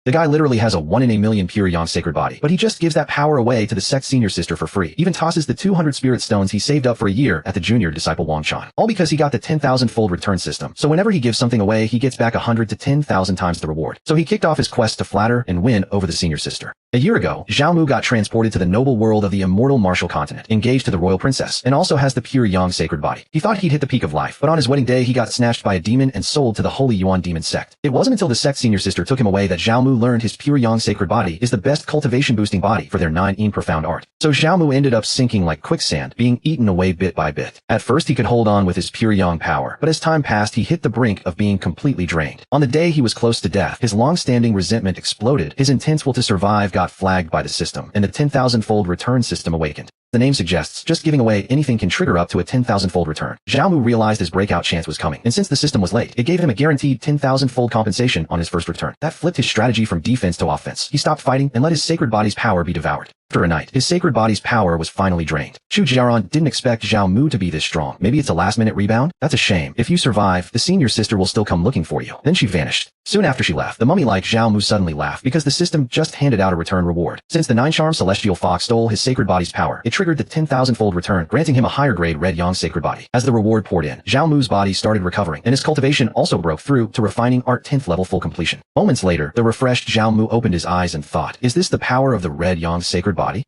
The guy literally has a 1 in a million pure yang sacred body, but he just gives that power away to the sect's senior sister for free, even tosses the 200 spirit stones he saved up for a year at the junior disciple Wangshan. All because he got the 10,000-fold return system, so whenever he gives something away he gets back 100 to 10,000 times the reward. So he kicked off his quest to flatter and win over the senior sister. A year ago, Zhao Mu got transported to the noble world of the immortal martial continent, engaged to the royal princess, and also has the pure yang sacred body. He thought he'd hit the peak of life, but on his wedding day he got snatched by a demon and sold to the Holy Yuan demon sect. It wasn't until the sect's senior sister took him away that Zhao Mu learned his pure yang sacred body is the best cultivation boosting body for their 9 profound art. So Zhao Mu ended up sinking like quicksand, being eaten away bit by bit. At first he could hold on with his pure yang power, but as time passed he hit the brink of being completely drained. On the day he was close to death, his long-standing resentment exploded, his intense will to survive got flagged by the system, and the 10,000-fold return system awakened. The name suggests just giving away anything can trigger up to a 10,000-fold return. Zhao Mu realized his breakout chance was coming, and since the system was late, it gave him a guaranteed 10,000-fold compensation on his first return. That flipped his strategy from defense to offense. He stopped fighting and let his sacred body's power be devoured. After a night, his sacred body's power was finally drained. Chu Jiaran didn't expect Zhao Mu to be this strong. Maybe it's a last-minute rebound? That's a shame. If you survive, the senior sister will still come looking for you. Then she vanished. Soon after she left, the mummy-like Zhao Mu suddenly laughed because the system just handed out a return reward. Since the 9-charm celestial fox stole his sacred body's power, it triggered the 10,000-fold return, granting him a higher-grade red yang sacred body. As the reward poured in, Zhao Mu's body started recovering, and his cultivation also broke through to refining art 10th level full completion. Moments later, the refreshed Zhao Mu opened his eyes and thought, is this the power of the red yang sacred body?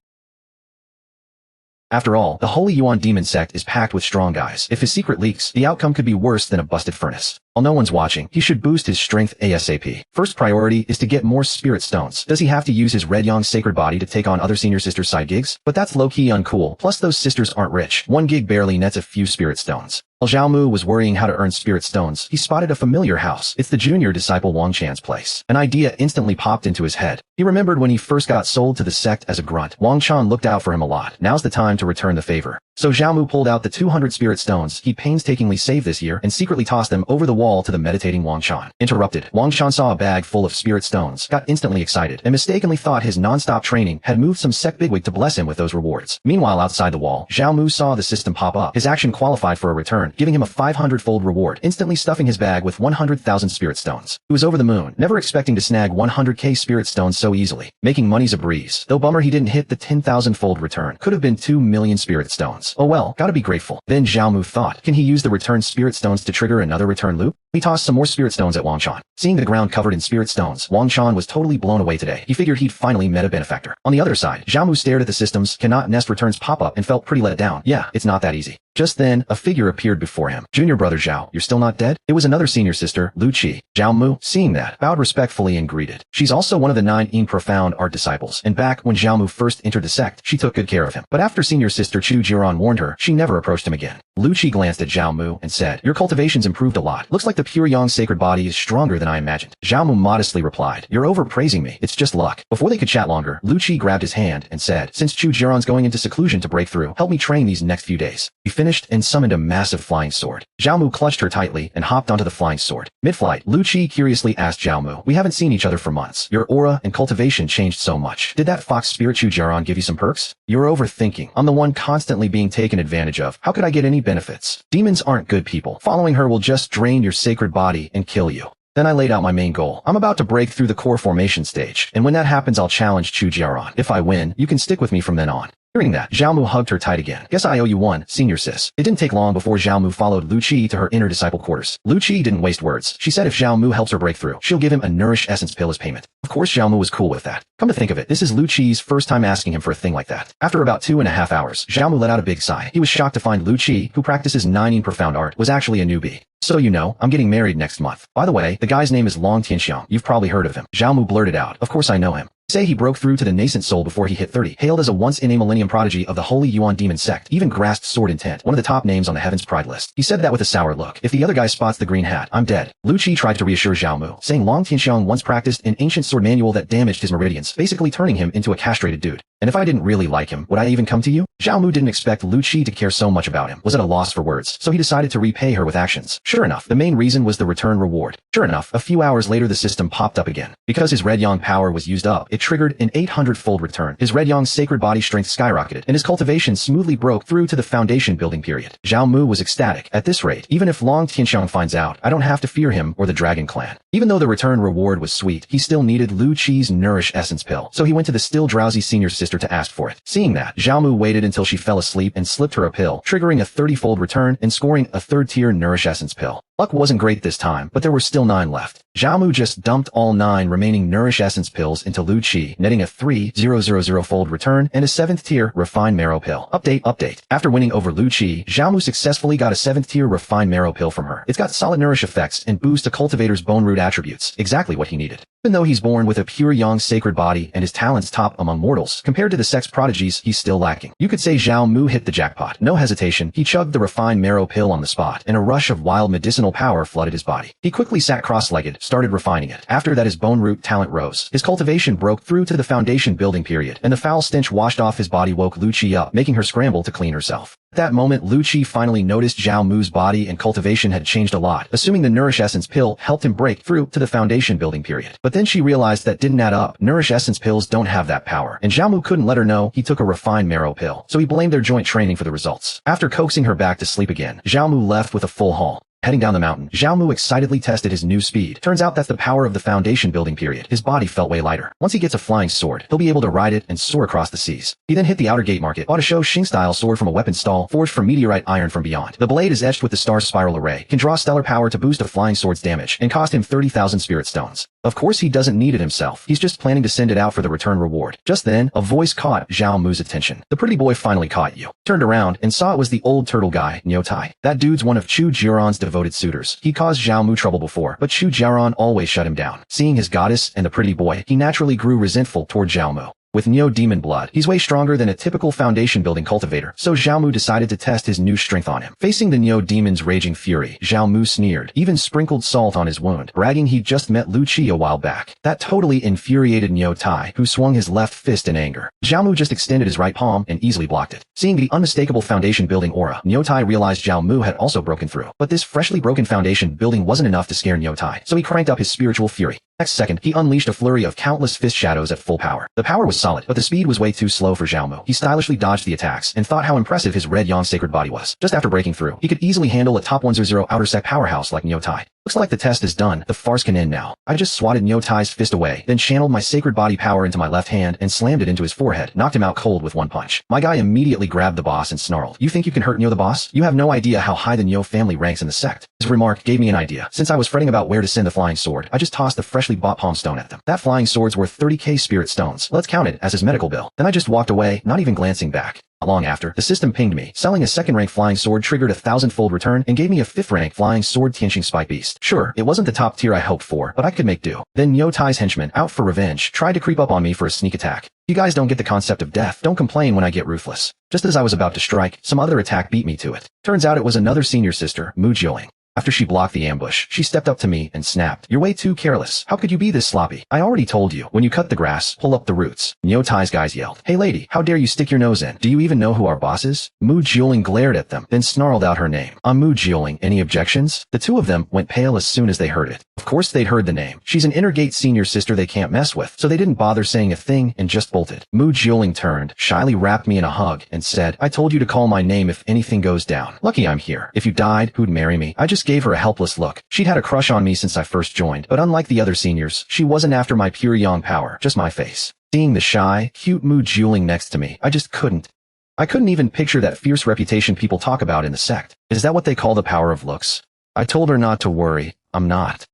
After all, the Holy Yuan demon sect is packed with strong guys. If his secret leaks, the outcome could be worse than a busted furnace. While no one's watching, he should boost his strength ASAP. First priority is to get more spirit stones. Does he have to use his red yang sacred body to take on other senior sisters' side gigs? But that's low-key uncool. Plus those sisters aren't rich. 1 gig barely nets a few spirit stones. While Zhao Mu was worrying how to earn spirit stones, he spotted a familiar house. It's the junior disciple Wang Chan's place. An idea instantly popped into his head. He remembered when he first got sold to the sect as a grunt. Wang Chan looked out for him a lot. Now's the time to return the favor. So Zhao Mu pulled out the 200 spirit stones he painstakingly saved this year and secretly tossed them over the wall to the meditating Wang Chan. Interrupted, Wang Chan saw a bag full of spirit stones, got instantly excited, and mistakenly thought his non-stop training had moved some sect bigwig to bless him with those rewards. Meanwhile, outside the wall, Zhao Mu saw the system pop up. His action qualified for a return, giving him a 500-fold reward, instantly stuffing his bag with 100,000 spirit stones. He was over the moon, never expecting to snag 100k spirit stones so easily. Making money's a breeze. Though bummer he didn't hit the 10,000-fold return. Could have been 2 million spirit stones. Oh well, gotta be grateful. Then Zhao Mu thought, can he use the return spirit stones to trigger another return loop? He tossed some more spirit stones at Wang Chan. Seeing the ground covered in spirit stones, Wang Chan was totally blown away today. He figured he'd finally met a benefactor. On the other side, Zhao Mu stared at the system's cannot nest returns pop up and felt pretty let down. Yeah, it's not that easy. Just then, a figure appeared before him. Junior brother Zhao, you're still not dead? It was another senior sister, Lu Qi. Zhao Mu, seeing that, bowed respectfully and greeted. She's also one of the 9 profound art disciples, and back when Zhao Mu first entered the sect, she took good care of him. But after senior sister Chu Jiran warned her, she never approached him again. Lu Qi glanced at Zhao Mu and said, your cultivation's improved a lot. Looks like the pure yang sacred body is stronger than I imagined. Zhao Mu modestly replied, you're overpraising me. It's just luck. Before they could chat longer, Lu Qi grabbed his hand and said, since Chu Jiran's going into seclusion to break through, help me train these next few days. He finished and summoned a massive flying sword. Zhao Mu clutched her tightly and hopped onto the flying sword. Mid-flight, Lu Qi curiously asked Zhao Mu, we haven't seen each other for months. Your aura and cultivation changed so much. Did that fox spirit Chu Jiran give you some perks? You're overthinking. I'm the one constantly being taken advantage of. How could I get any benefits? Demons aren't good people. Following her will just drain your sacred body and kill you. Then I laid out my main goal. I'm about to break through the core formation stage, and when that happens I'll challenge Chu Jiaran. If I win, you can stick with me from then on. Hearing that, Zhao Mu hugged her tight again. Guess I owe you one, senior sis. It didn't take long before Zhao Mu followed Lu Qi to her inner disciple quarters. Lu Qi didn't waste words. She said if Zhao Mu helps her break through, she'll give him a Nourish Essence pill as payment. Of course Zhao Mu was cool with that. Come to think of it, this is Lu Qi's first time asking him for a thing like that. After about 2.5 hours, Zhao Mu let out a big sigh. He was shocked to find Lu Qi, who practices 9 profound art, was actually a newbie. So you know, I'm getting married next month. By the way, the guy's name is Long Tianxiang. You've probably heard of him. Zhao Mu blurted out, of course I know him. Say he broke through to the nascent soul before he hit 30, hailed as a once-in-a-millennium prodigy of the Holy Yuan demon sect, even grasped Sword Intent, one of the top names on the Heaven's Pride list. He said that with a sour look. If the other guy spots the green hat, I'm dead. Lu Qi tried to reassure Zhao Mu, saying Long Tianxiang once practiced an ancient sword manual that damaged his meridians, basically turning him into a castrated dude. And if I didn't really like him, would I even come to you? Zhao Mu didn't expect Lu Qi to care so much about him, was at a loss for words, so he decided to repay her with actions. Sure enough, the main reason was the return reward. Sure enough, a few hours later the system popped up again. Because his red yang power was used up, it triggered an 800-fold return. His red yang sacred body strength skyrocketed, and his cultivation smoothly broke through to the foundation building period. Zhao Mu was ecstatic. At this rate, even if Long Tianxiang finds out, I don't have to fear him or the Dragon Clan. Even though the return reward was sweet, he still needed Lu Qi's Nourish Essence pill, so he went to the still drowsy senior sister to ask for it. Seeing that, Zhao Mu waited until she fell asleep and slipped her a pill, triggering a 30-fold return and scoring a third-tier Nourish Essence pill. Luck wasn't great this time, but there were still 9 left. Zhao Mu just dumped all 9 remaining Nourish Essence pills into Lu Qi, netting a 3,000-fold return and a 7th-tier Refined Marrow pill. Update. After winning over Lu Qi, Zhao Mu successfully got a 7th-tier Refined Marrow pill from her. It's got solid nourish effects and boosts a cultivator's bone root attributes, exactly what he needed. Even though he's born with a pure yang sacred body and his talents top among mortals, compared to the sex prodigies, he's still lacking. You could say Zhao Mu hit the jackpot. No hesitation, he chugged the Refined Marrow pill on the spot, and a rush of wild medicinal power flooded his body. He quickly sat cross-legged, started refining it. After that, his bone root talent rose. His cultivation broke through to the foundation building period, and the foul stench washed off his body woke Lu Qi up, making her scramble to clean herself. At that moment, Lu Qi finally noticed Zhao Mu's body and cultivation had changed a lot, assuming the Nourish Essence pill helped him break through to the foundation building period. But then she realized that didn't add up. Nourish Essence pills don't have that power, and Zhao Mu couldn't let her know he took a Refined Marrow pill, so he blamed their joint training for the results. After coaxing her back to sleep again, Zhao Mu left with a full haul. Heading down the mountain, Zhao Mu excitedly tested his new speed. Turns out that's the power of the foundation building period. His body felt way lighter. Once he gets a flying sword, he'll be able to ride it and soar across the seas. He then hit the outer gate market, bought a Shou Xing-style sword from a weapon stall, forged from meteorite iron from beyond. The blade is etched with the star's spiral array, can draw stellar power to boost a flying sword's damage, and cost him 30,000 spirit stones. Of course he doesn't need it himself. He's just planning to send it out for the return reward. Just then, a voice caught Zhao Mu's attention. The pretty boy finally caught you. Turned around and saw it was the old turtle guy, Niu Tai. That dude's one of Chu Jiaran's devoted suitors. He caused Zhao Mu trouble before, but Chu Jiaran always shut him down. Seeing his goddess and the pretty boy, he naturally grew resentful toward Zhao Mu. With Neo demon blood, he's way stronger than a typical foundation-building cultivator, so Zhao Mu decided to test his new strength on him. Facing the Neo demon's raging fury, Zhao Mu sneered, even sprinkled salt on his wound, bragging he'd just met Lu Qi a while back. That totally infuriated Neo Tai, who swung his left fist in anger. Zhao Mu just extended his right palm and easily blocked it. Seeing the unmistakable foundation-building aura, Neo Tai realized Zhao Mu had also broken through. But this freshly broken foundation building wasn't enough to scare Neo Tai, so he cranked up his spiritual fury. Next second, he unleashed a flurry of countless fist shadows at full power. The power was solid, but the speed was way too slow for Zhao Mu. He stylishly dodged the attacks and thought how impressive his red yang sacred body was. Just after breaking through, he could easily handle a top 100 outer sec powerhouse like Neo Tai. Looks like the test is done. The farce can end now. I just swatted Neo Tai's fist away, then channeled my sacred body power into my left hand and slammed it into his forehead, knocked him out cold with one punch. My guy immediately grabbed the boss and snarled, "You think you can hurt Neo the boss? You have no idea how high the Neo family ranks in the sect." His remark gave me an idea. Since I was fretting about where to send the flying sword, I just tossed the freshly bought palm stone at them. That flying sword's worth 30k spirit stones. Let's count it as his medical bill. Then I just walked away, not even glancing back. Not long after, the system pinged me. Selling a second-rank flying sword triggered a 1,000-fold return and gave me a 5th-rank flying sword Tianqing Spike Beast. Sure, it wasn't the top tier I hoped for, but I could make do. Then Neo Tai's henchman, out for revenge, tried to creep up on me for a sneak attack. You guys don't get the concept of death. Don't complain when I get ruthless. Just as I was about to strike, some other attack beat me to it. Turns out it was another senior sister, Mu Jioling. After she blocked the ambush, she stepped up to me and snapped, "You're way too careless. How could you be this sloppy? I already told you, when you cut the grass, pull up the roots." Neo Tai's guys yelled, "Hey lady, how dare you stick your nose in? Do you even know who our boss is?" Mu Jioling glared at them, then snarled out her name. "I'm Mu Jioling. Any objections?" The two of them went pale as soon as they heard it. Of course they'd heard the name. She's an Innergate senior sister they can't mess with, so they didn't bother saying a thing and just bolted. Mu Jioling turned, shyly wrapped me in a hug, and said, "I told you to call my name if anything goes down. Lucky I'm here. If you died, who'd marry me?" I just gave her a helpless look. She'd had a crush on me since I first joined, but unlike the other seniors, she wasn't after my pure yang power, just my face. Seeing the shy, cute Mu Jioling next to me, I just couldn't. I couldn't even picture that fierce reputation people talk about in the sect. Is that what they call the power of looks? I told her not to worry. I'm not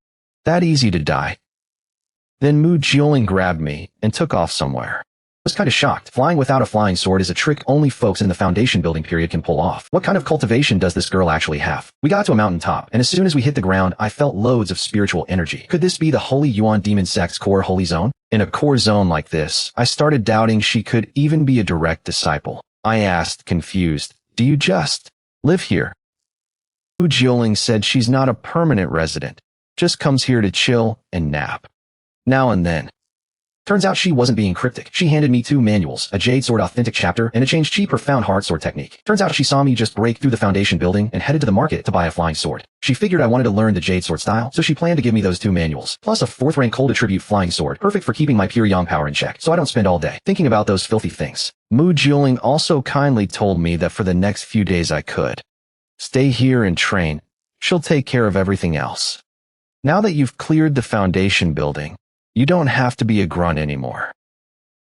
that easy to die. Then Mu Jioling grabbed me and took off somewhere. I was kinda shocked. Flying without a flying sword is a trick only folks in the foundation building period can pull off. What kind of cultivation does this girl actually have? We got to a mountaintop, and as soon as we hit the ground, I felt loads of spiritual energy. Could this be the Holy Yuan Demon Sect's core holy zone? In a core zone like this, I started doubting she could even be a direct disciple. I asked, confused, "Do you just live here?" Mu Jioling said she's not a permanent resident, just comes here to chill and nap now and then. Turns out she wasn't being cryptic. She handed me 2 manuals, a Jade Sword Authentic Chapter and a Change Chi Profound Heart Sword Technique. Turns out she saw me just break through the foundation building and headed to the market to buy a flying sword. She figured I wanted to learn the Jade Sword style, so she planned to give me those 2 manuals, plus a 4th-rank Cold Attribute flying sword, perfect for keeping my pure yang power in check, so I don't spend all day thinking about those filthy things. Mu Jioling also kindly told me that for the next few days I could stay here and train. She'll take care of everything else. Now that you've cleared the foundation building, you don't have to be a grunt anymore.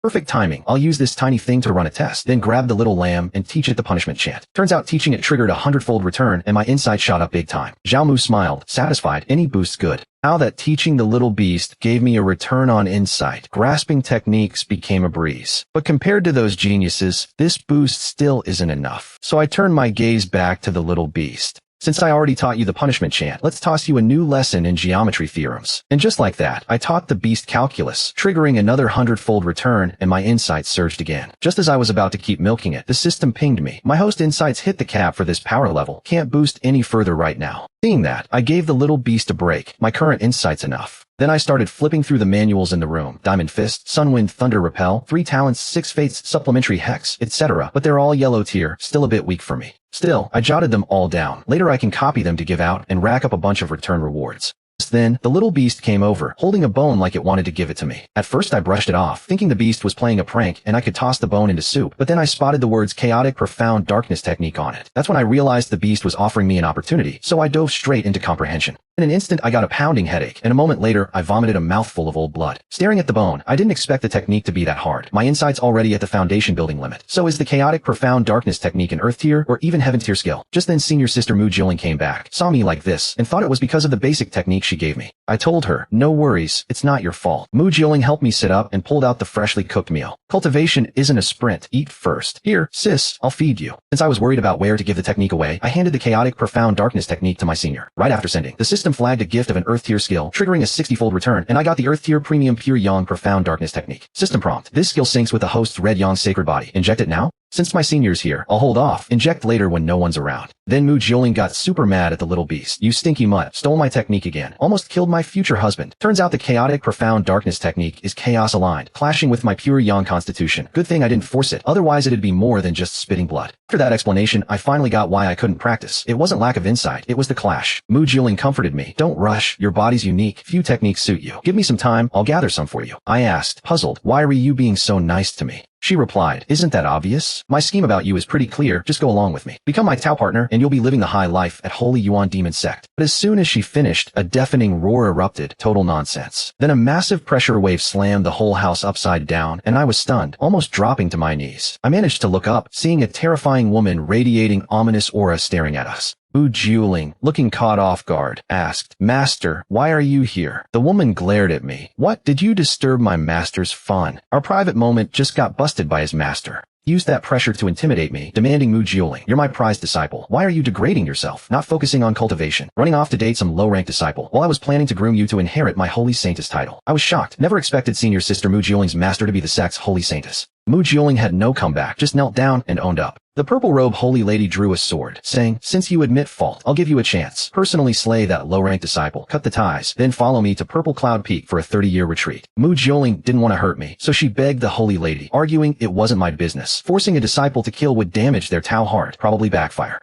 Perfect timing. I'll use this tiny thing to run a test, then grab the little lamb and teach it the punishment chant. Turns out teaching it triggered a 100-fold return and my insight shot up big time. Zhao Mu smiled, satisfied. Any boost's good. Now that teaching the little beast gave me a return on insight, grasping techniques became a breeze. But compared to those geniuses, this boost still isn't enough. So I turned my gaze back to the little beast. Since I already taught you the punishment chant, let's toss you a new lesson in geometry theorems. And just like that, I taught the beast calculus, triggering another 100-fold return, and my insights surged again. Just as I was about to keep milking it, the system pinged me. My host insights hit the cap for this power level. Can't boost any further right now. Seeing that, I gave the little beast a break. My current insight's enough. Then I started flipping through the manuals in the room. Diamond Fist, Sunwind, Thunder Repel, 3 Talents, 6 Fates, Supplementary Hex, etc. But they're all yellow tier, still a bit weak for me. Still, I jotted them all down. Later I can copy them to give out and rack up a bunch of return rewards. Then, the little beast came over, holding a bone like it wanted to give it to me. At first I brushed it off, thinking the beast was playing a prank and I could toss the bone into soup, but then I spotted the words Chaotic Profound Darkness Technique on it. That's when I realized the beast was offering me an opportunity, so I dove straight into comprehension. In an instant I got a pounding headache, and a moment later I vomited a mouthful of old blood. Staring at the bone, I didn't expect the technique to be that hard. My insight's already at the foundation building limit. So is the Chaotic Profound Darkness Technique an Earth tier or even Heaven tier skill? Just then senior sister Mu Jilin came back, saw me like this, and thought it was because of the basic technique she gave me. I told her, no worries, it's not your fault. Mu Jilin helped me sit up and pulled out the freshly cooked meal. Cultivation isn't a sprint, eat first. Here, sis, I'll feed you. Since I was worried about where to give the technique away, I handed the Chaotic Profound Darkness Technique to my senior. Right after sending, the system flagged a gift of an Earth tier skill, triggering a 60-fold return, and I got the Earth tier Premium Pure Yang Profound Darkness Technique. System prompt. This skill syncs with the host's red Yang Sacred Body. Inject it now? Since my senior's here, I'll hold off. Inject later when no one's around. Then Mu Jilin got super mad at the little beast. You stinky mutt. Stole my technique again. Almost killed my future husband. Turns out the Chaotic Profound Darkness Technique is chaos aligned, clashing with my pure Yang constitution. Good thing I didn't force it. Otherwise it'd be more than just spitting blood. After that explanation, I finally got why I couldn't practice. It wasn't lack of insight. It was the clash. Mu Jilin comforted me. Don't rush. Your body's unique. Few techniques suit you. Give me some time. I'll gather some for you. I asked, puzzled, why are you being so nice to me? She replied, isn't that obvious? My scheme about you is pretty clear, just go along with me. Become my Tao partner and you'll be living the high life at Holy Yuan Demon Sect. But as soon as she finished, a deafening roar erupted, total nonsense. Then a massive pressure wave slammed the whole house upside down and I was stunned, almost dropping to my knees. I managed to look up, seeing a terrifying woman radiating ominous aura staring at us. Mu Jilin, looking caught off guard, asked, Master, why are you here? The woman glared at me. What? Did you disturb my master's fun? Our private moment just got busted by his master. Used that pressure to intimidate me, demanding Mu Jilin, you're my prized disciple. Why are you degrading yourself, not focusing on cultivation, running off to date some low-ranked disciple, while I was planning to groom you to inherit my Holy Saintess title? I was shocked, never expected senior sister Mu Jilin's master to be the sect's Holy Saintess. Mu Jilin had no comeback, just knelt down and owned up. The purple robe holy lady drew a sword, saying, since you admit fault, I'll give you a chance. Personally slay that low-ranked disciple, cut the ties, then follow me to Purple Cloud Peak for a 30-year retreat. Mu Jilin didn't want to hurt me, so she begged the holy lady, arguing it wasn't my business. Forcing a disciple to kill would damage their Tao heart, probably backfire.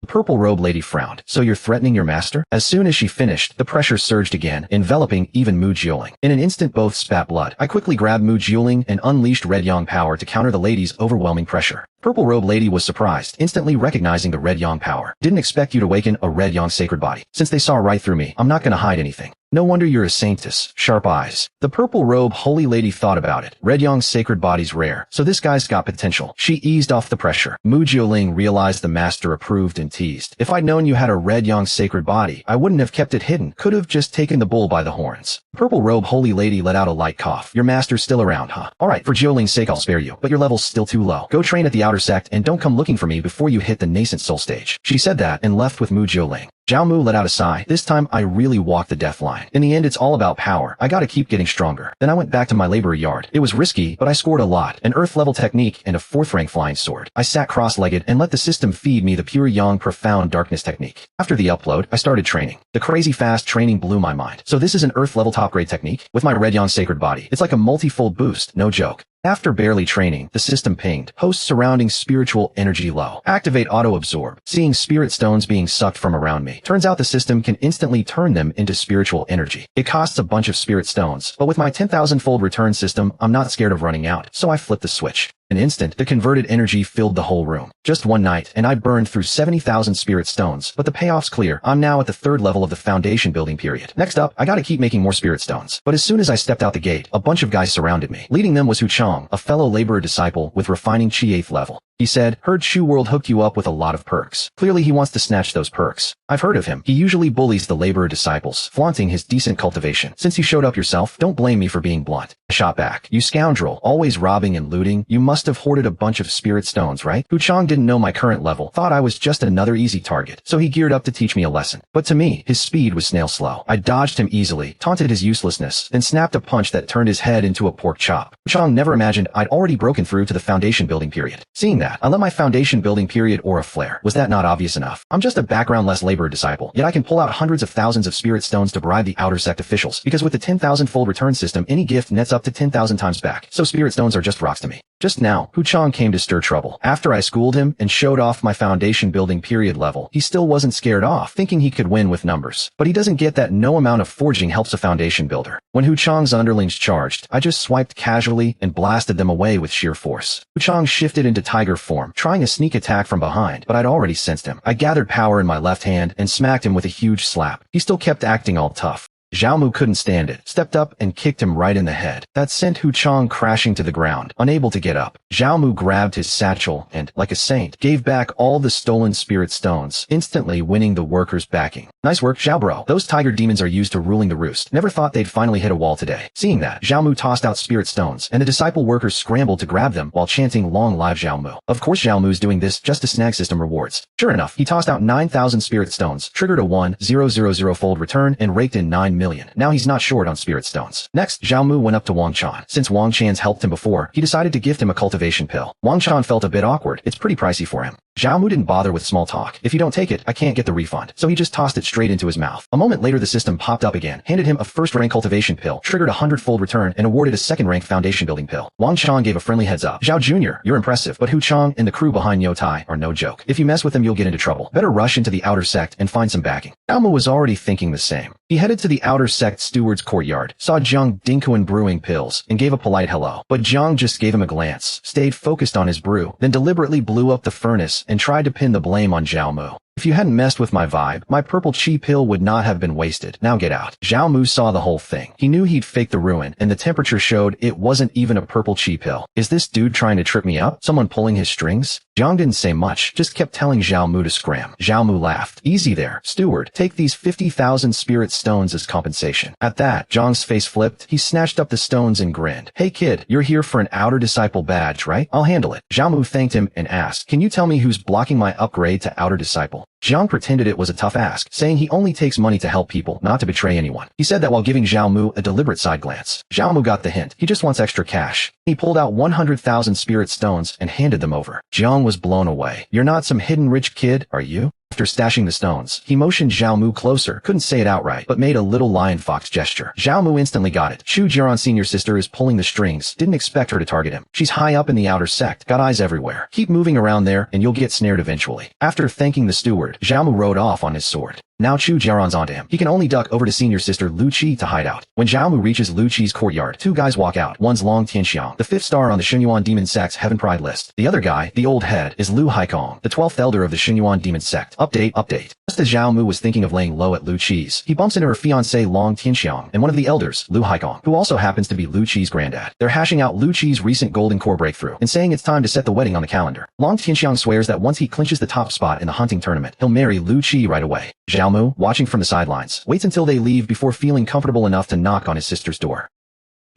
The purple robe lady frowned. So you're threatening your master? As soon as she finished, the pressure surged again, enveloping even Mu Jilin. In an instant both spat blood. I quickly grabbed Mu Jilin and unleashed red Yang power to counter the lady's overwhelming pressure. Purple robe lady was surprised, instantly recognizing the red Yang power. Didn't expect you to awaken a red Yang sacred body. Since they saw right through me, I'm not gonna hide anything. No wonder you're a saintess. Sharp eyes. The purple robe holy lady thought about it. Red Yang sacred body's rare, so this guy's got potential. She eased off the pressure. Mu Jilin realized the master approved and teased. If I'd known you had a red Yang sacred body, I wouldn't have kept it hidden. Could have just taken the bull by the horns. Purple robe holy lady let out a light cough. Your master's still around, huh? Alright, for Jilin's sake I'll spare you, but your level's still too low. Go train at the outer sect and don't come looking for me before you hit the nascent soul stage. She said that and left with Mu Jilin. Zhao Mu let out a sigh. This time I really walked the death line. In the end it's all about power. I gotta keep getting stronger. Then I went back to my labor yard. It was risky, but I scored a lot. An earth level technique and a 4th rank flying sword. I sat cross-legged and let the system feed me the pure Yang Profound Darkness technique. After the upload, I started training. The crazy fast training blew my mind. So this is an earth level top grade technique? With my red Yang sacred body. It's like a multi-fold boost, no joke. After barely training, the system pinged. Host surrounding spiritual energy low. Activate auto-absorb. Seeing spirit stones being sucked from around me. Turns out the system can instantly turn them into spiritual energy. It costs a bunch of spirit stones, but with my 10,000-fold return system, I'm not scared of running out, so I flipped the switch. In an instant, the converted energy filled the whole room. Just one night, and I burned through 70,000 spirit stones, but the payoff's clear. I'm now at the 3rd level of the foundation building period. Next up, I gotta keep making more spirit stones. But as soon as I stepped out the gate, a bunch of guys surrounded me. Leading them was Hu Chang, a fellow laborer disciple with refining Qi 8th level. He said, "Heard Shu World hooked you up with a lot of perks. Clearly he wants to snatch those perks. I've heard of him. He usually bullies the laborer disciples, flaunting his decent cultivation. Since you showed up yourself, don't blame me for being blunt." I shot back. "You scoundrel, always robbing and looting. You must have hoarded a bunch of spirit stones, right?" Hu Chang didn't know my current level, thought I was just another easy target, so he geared up to teach me a lesson. But to me, his speed was snail slow. I dodged him easily, taunted his uselessness, then snapped a punch that turned his head into a pork chop. Hu Chang never imagined I'd already broken through to the foundation building period. Seeing that, I let my foundation building period aura flare. Was that not obvious enough? I'm just a background-less laborer disciple, yet I can pull out hundreds of thousands of spirit stones to bribe the outer sect officials, because with the 10,000-fold return system, any gift nets up to 10,000 times back. So spirit stones are just rocks to me. Just now, Hu Chang came to stir trouble. After I schooled him and showed off my foundation building period level, he still wasn't scared off, thinking he could win with numbers. But he doesn't get that no amount of forging helps a foundation builder. When Hu Chang's underlings charged, I just swiped casually and blasted them away with sheer force. Hu Chang shifted into tiger form, trying a sneak attack from behind, but I'd already sensed him. I gathered power in my left hand and smacked him with a huge slap. He still kept acting all tough. Zhao Mu couldn't stand it, stepped up and kicked him right in the head. That sent Hu Chang crashing to the ground, unable to get up. Zhao Mu grabbed his satchel and, like a saint, gave back all the stolen spirit stones, instantly winning the workers' backing. "Nice work, Zhao bro. Those tiger demons are used to ruling the roost. Never thought they'd finally hit a wall today." Seeing that, Zhao Mu tossed out spirit stones, and the disciple workers scrambled to grab them while chanting "Long live Zhao Mu." Of course Zhao Mu's doing this just to snag system rewards. Sure enough, he tossed out 9,000 spirit stones, triggered a 1,000-fold return, and raked in 9 million. Now he's not short on spirit stones. Next, Zhao Mu went up to Wang Chan. Since Wang Chan's helped him before, he decided to gift him a cultivation pill. Wang Chan felt a bit awkward. It's pretty pricey for him. Zhao Mu didn't bother with small talk. "If you don't take it, I can't get the refund." So he just tossed it straight into his mouth. A moment later the system popped up again, handed him a first-rank cultivation pill, triggered a 100-fold return, and awarded a second-rank foundation building pill. Wang Chan gave a friendly heads up. "Zhao Jr., you're impressive, but Hu Chang and the crew behind Yo Tai are no joke. If you mess with them you'll get into trouble. Better rush into the outer sect and find some backing." Zhao Mu was already thinking the same. He headed to the outer sect steward's courtyard, saw Jiang Dinkuan brewing pills, and gave a polite hello. But Jiang just gave him a glance, stayed focused on his brew, then deliberately blew up the furnace and tried to pin the blame on Zhao Mu. "If you hadn't messed with my vibe, my purple chi pill would not have been wasted. Now get out." Zhao Mu saw the whole thing. He knew he'd faked the ruin, and the temperature showed it wasn't even a purple chi pill. Is this dude trying to trip me up? Someone pulling his strings? Jiang didn't say much, just kept telling Zhao Mu to scram. Zhao Mu laughed. "Easy there, steward. Take these 50,000 spirit stones as compensation." At that, Jiang's face flipped. He snatched up the stones and grinned. "Hey kid, you're here for an outer disciple badge, right? I'll handle it." Zhao Mu thanked him and asked, "Can you tell me who's blocking my upgrade to outer disciple?" Jiang pretended it was a tough ask, saying he only takes money to help people, not to betray anyone. He said that while giving Zhao Mu a deliberate side glance. Zhao Mu got the hint. He just wants extra cash. He pulled out 100,000 spirit stones and handed them over. Jiang was blown away. "You're not some hidden rich kid, are you?" After stashing the stones, he motioned Zhao Mu closer, couldn't say it outright, but made a little lion fox gesture. Zhao Mu instantly got it. Shu Jiaran's senior sister is pulling the strings, didn't expect her to target him. She's high up in the outer sect, got eyes everywhere. Keep moving around there and you'll get snared eventually. After thanking the steward, Zhao Mu rode off on his sword. Now Chu Jiaran's onto him. He can only duck over to senior sister Lu Qi to hide out. When Zhao Mu reaches Lu Qi's courtyard, two guys walk out. One's Long Tianxiang, the 5th star on the Shenyuan Demon Sect's Heaven Pride list. The other guy, the old head, is Lu Haikong, the 12th elder of the Shenyuan Demon Sect. Update. Just as Zhao Mu was thinking of laying low at Lu Qi's, he bumps into her fiancé Long Tianxiang and one of the elders, Lu Haikong, who also happens to be Lu Qi's granddad. They're hashing out Lu Qi's recent golden core breakthrough and saying it's time to set the wedding on the calendar. Long Tianxiang swears that once he clinches the top spot in the hunting tournament, he'll marry Lu Qi right away. Zhao Mu, watching from the sidelines, waits until they leave before feeling comfortable enough to knock on his sister's door.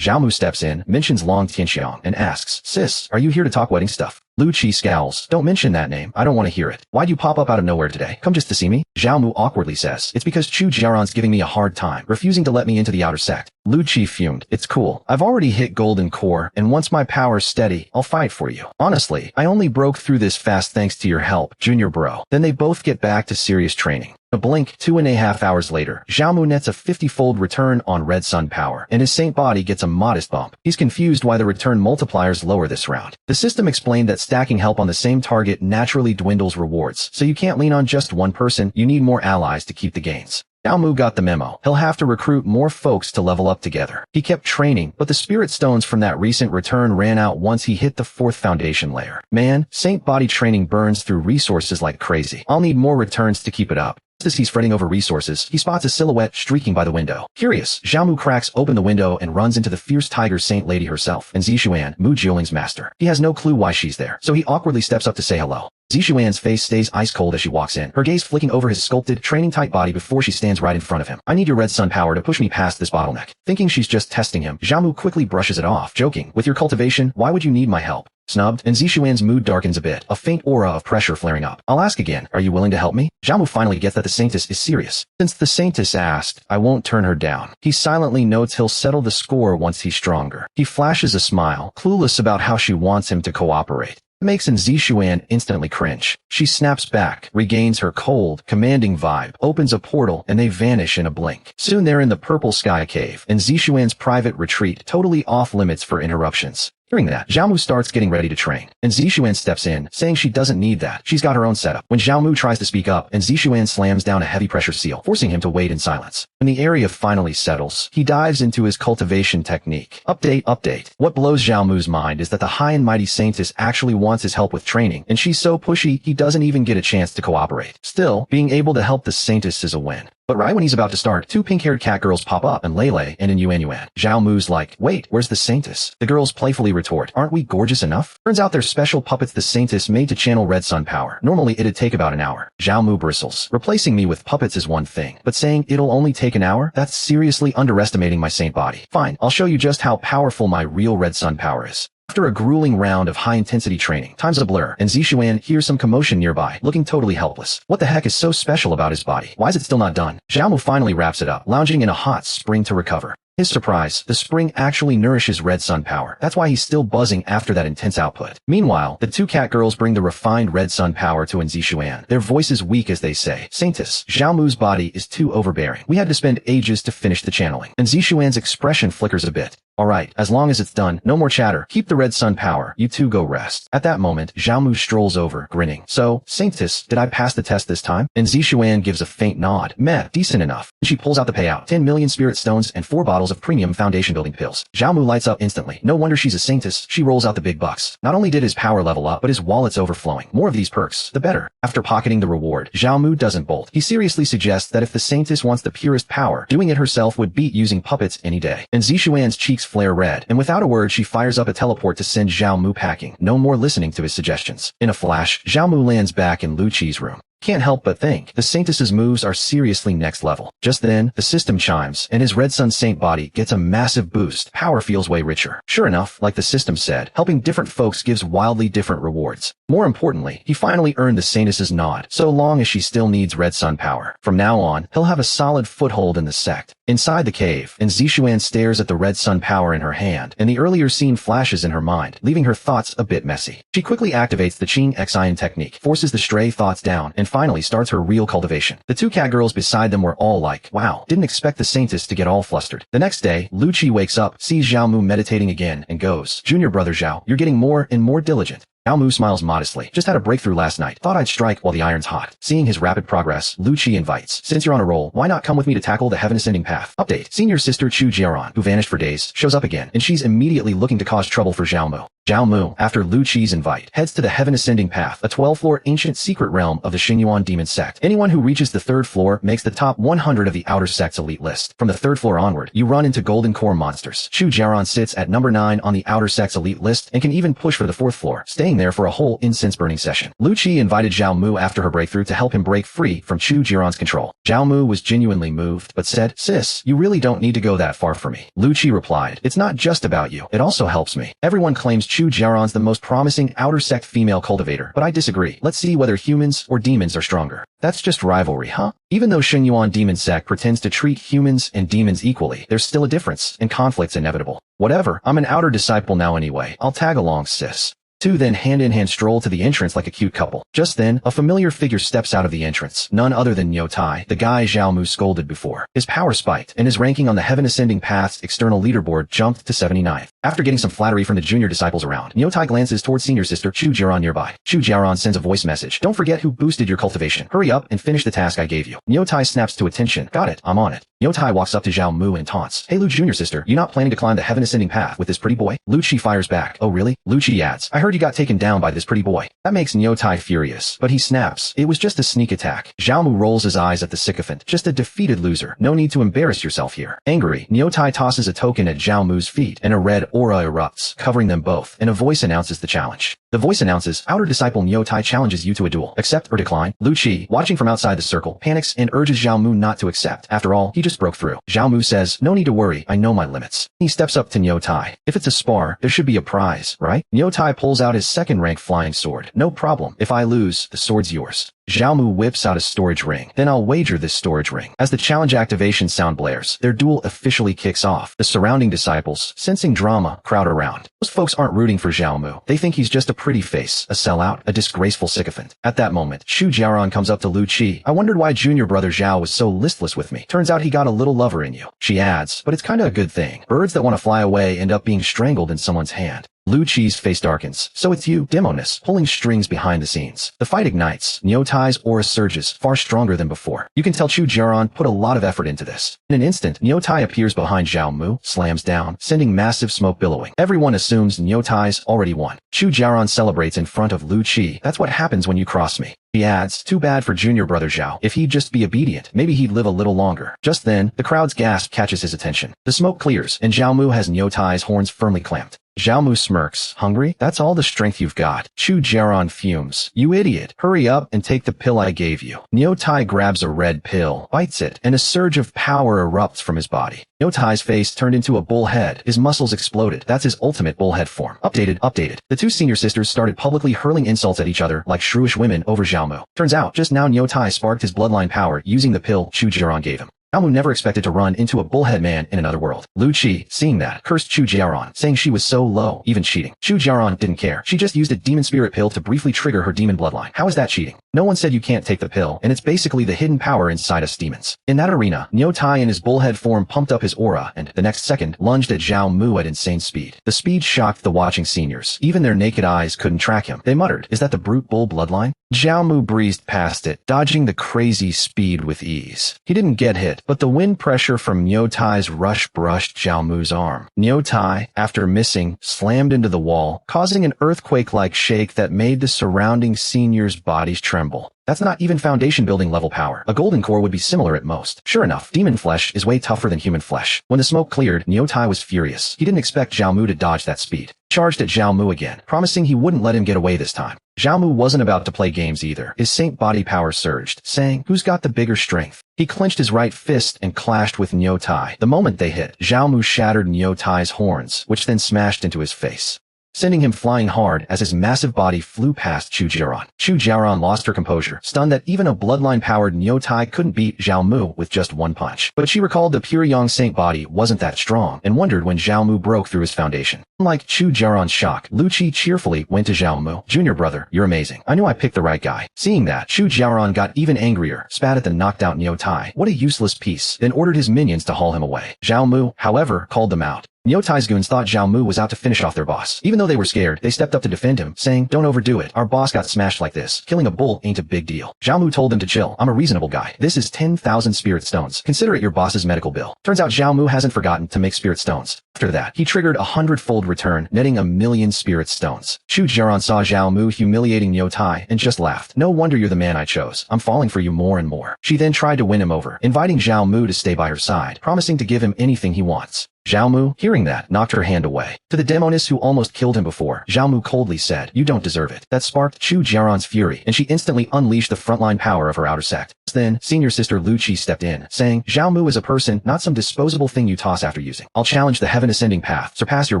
Zhao Mu steps in, mentions Long Tianxiang, and asks, "Sis, are you here to talk wedding stuff?" Lu Qi scowls. "Don't mention that name. I don't want to hear it. Why'd you pop up out of nowhere today? Come just to see me?" Zhao Mu awkwardly says, "It's because Chu Jiaran's giving me a hard time, refusing to let me into the outer sect." Lu Qi fumed. "It's cool. I've already hit golden core, and once my power's steady, I'll fight for you. Honestly, I only broke through this fast thanks to your help, junior bro." Then they both get back to serious training. A blink, 2.5 hours later, Zhao Mu nets a 50-fold return on Red Sun power, and his saint body gets a modest bump. He's confused why the return multipliers lower this round. The system explained that stacking help on the same target naturally dwindles rewards, so you can't lean on just one person, you need more allies to keep the gains. Xiaomu got the memo. He'll have to recruit more folks to level up together. He kept training, but the spirit stones from that recent return ran out once he hit the 4th foundation layer. Man, Saint body training burns through resources like crazy. I'll need more returns to keep it up. Just as he's fretting over resources, he spots a silhouette streaking by the window. Curious, Xiaomu cracks open the window and runs into the fierce tiger saint lady herself, and Zixuan, Mu Jiuling's master. He has no clue why she's there, so he awkwardly steps up to say hello. Zixuan's face stays ice cold as she walks in, her gaze flicking over his sculpted, training-type body before she stands right in front of him. I need your red sun power to push me past this bottleneck. Thinking she's just testing him, Xiaomu quickly brushes it off, joking, with your cultivation, why would you need my help? Snubbed, and Zixuan's mood darkens a bit, a faint aura of pressure flaring up. I'll ask again, are you willing to help me? Xiaomu finally gets that the Saintess is serious. Since the Saintess asked, I won't turn her down. He silently notes he'll settle the score once he's stronger. He flashes a smile, clueless about how she wants him to cooperate. It makes Zixuan instantly cringe. She snaps back, regains her cold, commanding vibe, opens a portal, and they vanish in a blink. Soon they're in the purple sky cave, and Zixuan's private retreat, totally off limits for interruptions. Hearing that, Xiaomu starts getting ready to train, and Zixuan steps in, saying she doesn't need that. She's got her own setup. When Xiaomu tries to speak up, and Zixuan slams down a heavy pressure seal, forcing him to wait in silence. When the area finally settles, he dives into his cultivation technique. Update. What blows Xiaomu's mind is that the high and mighty Saintess actually wants his help with training, and she's so pushy, he doesn't even get a chance to cooperate. Still, being able to help the Saintess is a win. But right when he's about to start, 2 pink-haired cat girls pop up, and Lele and Yuan. Xiaomu's like, wait, where's the Saintess? The girls playfully retort, aren't we gorgeous enough? Turns out they're special puppets the Saintess made to channel red sun power. Normally it'd take about an hour. Xiaomu bristles. Replacing me with puppets is one thing, but saying it'll only take an hour? That's seriously underestimating my saint body. Fine, I'll show you just how powerful my real red sun power is. After a grueling round of high-intensity training, time's a blur, and Zixuan hears some commotion nearby, looking totally helpless. What the heck is so special about his body? Why is it still not done? Xiaomu finally wraps it up, lounging in a hot spring to recover. His surprise, the spring actually nourishes red sun power. That's why he's still buzzing after that intense output. Meanwhile, the 2 cat girls bring the refined red sun power to Zixuan, their voices weak as they say, Saintess, Xiaomu's body is too overbearing. We had to spend ages to finish the channeling. And Zixuan's expression flickers a bit. Alright, as long as it's done, no more chatter. Keep the red sun power. You two go rest. At that moment, Xiaomu strolls over, grinning. So, Saintess, did I pass the test this time? And Zixuan gives a faint nod. Meh, decent enough. She pulls out the payout. 10 million spirit stones and 4 bottles of premium foundation building pills. Xiaomu lights up instantly. No wonder she's a Saintess. She rolls out the big bucks. Not only did his power level up, but his wallet's overflowing. More of these perks, the better. After pocketing the reward, Xiaomu doesn't bolt. He seriously suggests that if the Saintess wants the purest power, doing it herself would beat using puppets any day. And Zixuan's cheeks flare red, and without a word she fires up a teleport to send Xiaomu packing, no more listening to his suggestions. In a flash, Xiaomu lands back in Lu Qi's room. Can't help but think, the Saintess's moves are seriously next level. Just then, the system chimes, and his red sun saint body gets a massive boost. Power feels way richer. Sure enough, like the system said, helping different folks gives wildly different rewards. More importantly, he finally earned the Saintess's nod, so long as she still needs red sun power. From now on, he'll have a solid foothold in the sect. Inside the cave, and Zixuan stares at the red sun power in her hand, and the earlier scene flashes in her mind, leaving her thoughts a bit messy. She quickly activates the Qing Xian technique, forces the stray thoughts down, and finally starts her real cultivation. The 2 cat girls beside them were all like, wow, didn't expect the Saintess to get all flustered. The next day, Lu Qi wakes up, sees Xiaomu meditating again, and goes, Junior brother Zhao, you're getting more and more diligent. Xiaomu smiles modestly. Just had a breakthrough last night. Thought I'd strike while the iron's hot. Seeing his rapid progress, Lu Qi invites. Since you're on a roll, why not come with me to tackle the heaven ascending path? Update. Senior sister Chu Jiaran, who vanished for days, shows up again, and she's immediately looking to cause trouble for Xiaomu. Xiaomu, after Lu Qi's invite, heads to the Heaven Ascending Path, a 12-floor ancient secret realm of the Xinyuan demon sect. Anyone who reaches the 3rd floor makes the top 100 of the outer sect's elite list. From the 3rd floor onward, you run into golden core monsters. Chu Jiaran sits at number 9 on the outer sect's elite list and can even push for the 4th floor, staying there for a whole incense-burning session. Lu Qi invited Xiaomu after her breakthrough to help him break free from Chu Jiaran's control. Xiaomu was genuinely moved, but said, Sis, you really don't need to go that far for me. Lu Qi replied, It's not just about you, it also helps me. Everyone claims Chu Jiaran's the most promising outer sect female cultivator, but I disagree. Let's see whether humans or demons are stronger. That's just rivalry, huh? Even though Xinyuan demon sect pretends to treat humans and demons equally, there's still a difference, and conflict's inevitable. Whatever, I'm an outer disciple now anyway. I'll tag along, sis. 2 then hand-in-hand stroll to the entrance like a cute couple. Just then, a familiar figure steps out of the entrance, none other than Niu Tai, the guy Xiaomu scolded before. His power spiked, and his ranking on the Heaven Ascending Path's external leaderboard jumped to 79th. After getting some flattery from the junior disciples around, Nyotai glances towards senior sister Chu Jiaran nearby. Chu Jiaran sends a voice message. Don't forget who boosted your cultivation. Hurry up and finish the task I gave you. Nyotai snaps to attention. Got it, I'm on it. Nyotai walks up to Zhao Mu and taunts. Hey Lu junior sister, you not planning to climb the heaven ascending path with this pretty boy? Lu Chi fires back. Oh really? Lu Chi adds. I heard you got taken down by this pretty boy. That makes Nyotai furious, but he snaps. It was just a sneak attack. Zhao Mu rolls his eyes at the sycophant. Just a defeated loser. No need to embarrass yourself here. Angry, Nyotai tosses a token at Zhao Mu's feet, and a red aura erupts, covering them both, and a voice announces the challenge. The voice announces, outer disciple Nyotai challenges you to a duel. Accept or decline? Lu Chi, watching from outside the circle, panics and urges Zhao Mu not to accept. After all, he just broke through. Zhao Mu says, no need to worry, I know my limits. He steps up to Nyotai. If it's a spar, there should be a prize, right? Nyotai pulls out his second-rank flying sword. No problem. If I lose, the sword's yours. Zhao Mu whips out a storage ring. Then I'll wager this storage ring. As the challenge activation sound blares, their duel officially kicks off. The surrounding disciples, sensing drama, crowd around. Most folks aren't rooting for Zhao Mu. They think he's just a pretty face, a sellout, a disgraceful sycophant. At that moment, Chu Jiaran comes up to Lu Chi. I wondered why junior brother Zhao was so listless with me. Turns out he got a little lover in you. She adds, but it's kinda a good thing. Birds that want to fly away end up being strangled in someone's hand. Lu Chi's face darkens. So it's you, Demoness, pulling strings behind the scenes. The fight ignites. Nyotai's aura surges, far stronger than before. You can tell Chu Jiaran put a lot of effort into this. In an instant, Nyotai appears behind Zhao Mu, slams down, sending massive smoke billowing. Everyone assumes Nyotai's already won. Chu Jiaran celebrates in front of Lu Chi. That's what happens when you cross me. He adds, too bad for junior brother Zhao. If he'd just be obedient, maybe he'd live a little longer. Just then, the crowd's gasp catches his attention. The smoke clears, and Zhao Mu has Nyotai's horns firmly clamped. Zhao Mu smirks. Hungry? That's all the strength you've got. Chu Jiaran fumes. You idiot. Hurry up and take the pill I gave you. Nyotai grabs a red pill, bites it, and a surge of power erupts from his body. Nyotai's face turned into a bull head. His muscles exploded. That's his ultimate bullhead form. Updated. The two senior sisters started publicly hurling insults at each other like shrewish women over Zhao Mu. Turns out, just now Nyotai sparked his bloodline power using the pill Chu Jiaran gave him. Zhao Mu never expected to run into a bullhead man in another world. Lu Chi, seeing that, cursed Chu Jiaran, saying she was so low, even cheating. Chu Jiaran didn't care. She just used a demon spirit pill to briefly trigger her demon bloodline. How is that cheating? No one said you can't take the pill, and it's basically the hidden power inside us demons. In that arena, Nyotai in his bullhead form pumped up his aura and, the next second, lunged at Zhao Mu at insane speed. The speed shocked the watching seniors. Even their naked eyes couldn't track him. They muttered, is that the brute bull bloodline? Zhao Mu breezed past it, dodging the crazy speed with ease. He didn't get hit, but the wind pressure from Nyotai's rush brushed Zhao Mu's arm. Nyotai, after missing, slammed into the wall, causing an earthquake-like shake that made the surrounding seniors' bodies tremble. That's not even foundation building level power. A golden core would be similar at most. Sure enough, demon flesh is way tougher than human flesh. When the smoke cleared, Nyotai was furious. He didn't expect Zhao Mu to dodge that speed. Charged at Zhao Mu again, promising he wouldn't let him get away this time. Zhao Mu wasn't about to play games either. His saint body power surged, saying, who's got the bigger strength? He clenched his right fist and clashed with Nyotai. The moment they hit, Zhao Mu shattered Nyotai's horns, which then smashed into his face, sending him flying hard as his massive body flew past Chu Jiaran. Chu Jiaran lost her composure, stunned that even a bloodline-powered Nyotai couldn't beat Zhao Mu with just one punch. But she recalled the pure Yang Saint body wasn't that strong, and wondered when Zhao Mu broke through his foundation. Unlike Chu Jiaran's shock, Lu Chi cheerfully went to Zhao Mu. Junior brother, you're amazing. I knew I picked the right guy. Seeing that, Chu Jiaran got even angrier, spat at the knocked-out Nyotai. What a useless piece, then ordered his minions to haul him away. Zhao Mu, however, called them out. Nyotai's goons thought Zhao Mu was out to finish off their boss. Even though they were scared, they stepped up to defend him, saying, don't overdo it. Our boss got smashed like this. Killing a bull ain't a big deal. Zhao Mu told them to chill. I'm a reasonable guy. This is 10,000 spirit stones. Consider it your boss's medical bill. Turns out Zhao Mu hasn't forgotten to make spirit stones. After that, he triggered a 100-fold return, netting 1,000,000 spirit stones. Chu Jiaran saw Zhao Mu humiliating Nyotai and just laughed. No wonder you're the man I chose. I'm falling for you more and more. She then tried to win him over, inviting Zhao Mu to stay by her side, promising to give him anything he wants. Zhao Mu, hearing that, knocked her hand away. To the demoness who almost killed him before, Zhao Mu coldly said, you don't deserve it. That sparked Chu Jiaran's fury, and she instantly unleashed the frontline power of her outer sect. Then, senior sister Lu Chi stepped in, saying, Zhao Mu is a person, not some disposable thing you toss after using. I'll challenge the heaven ascending path, surpass your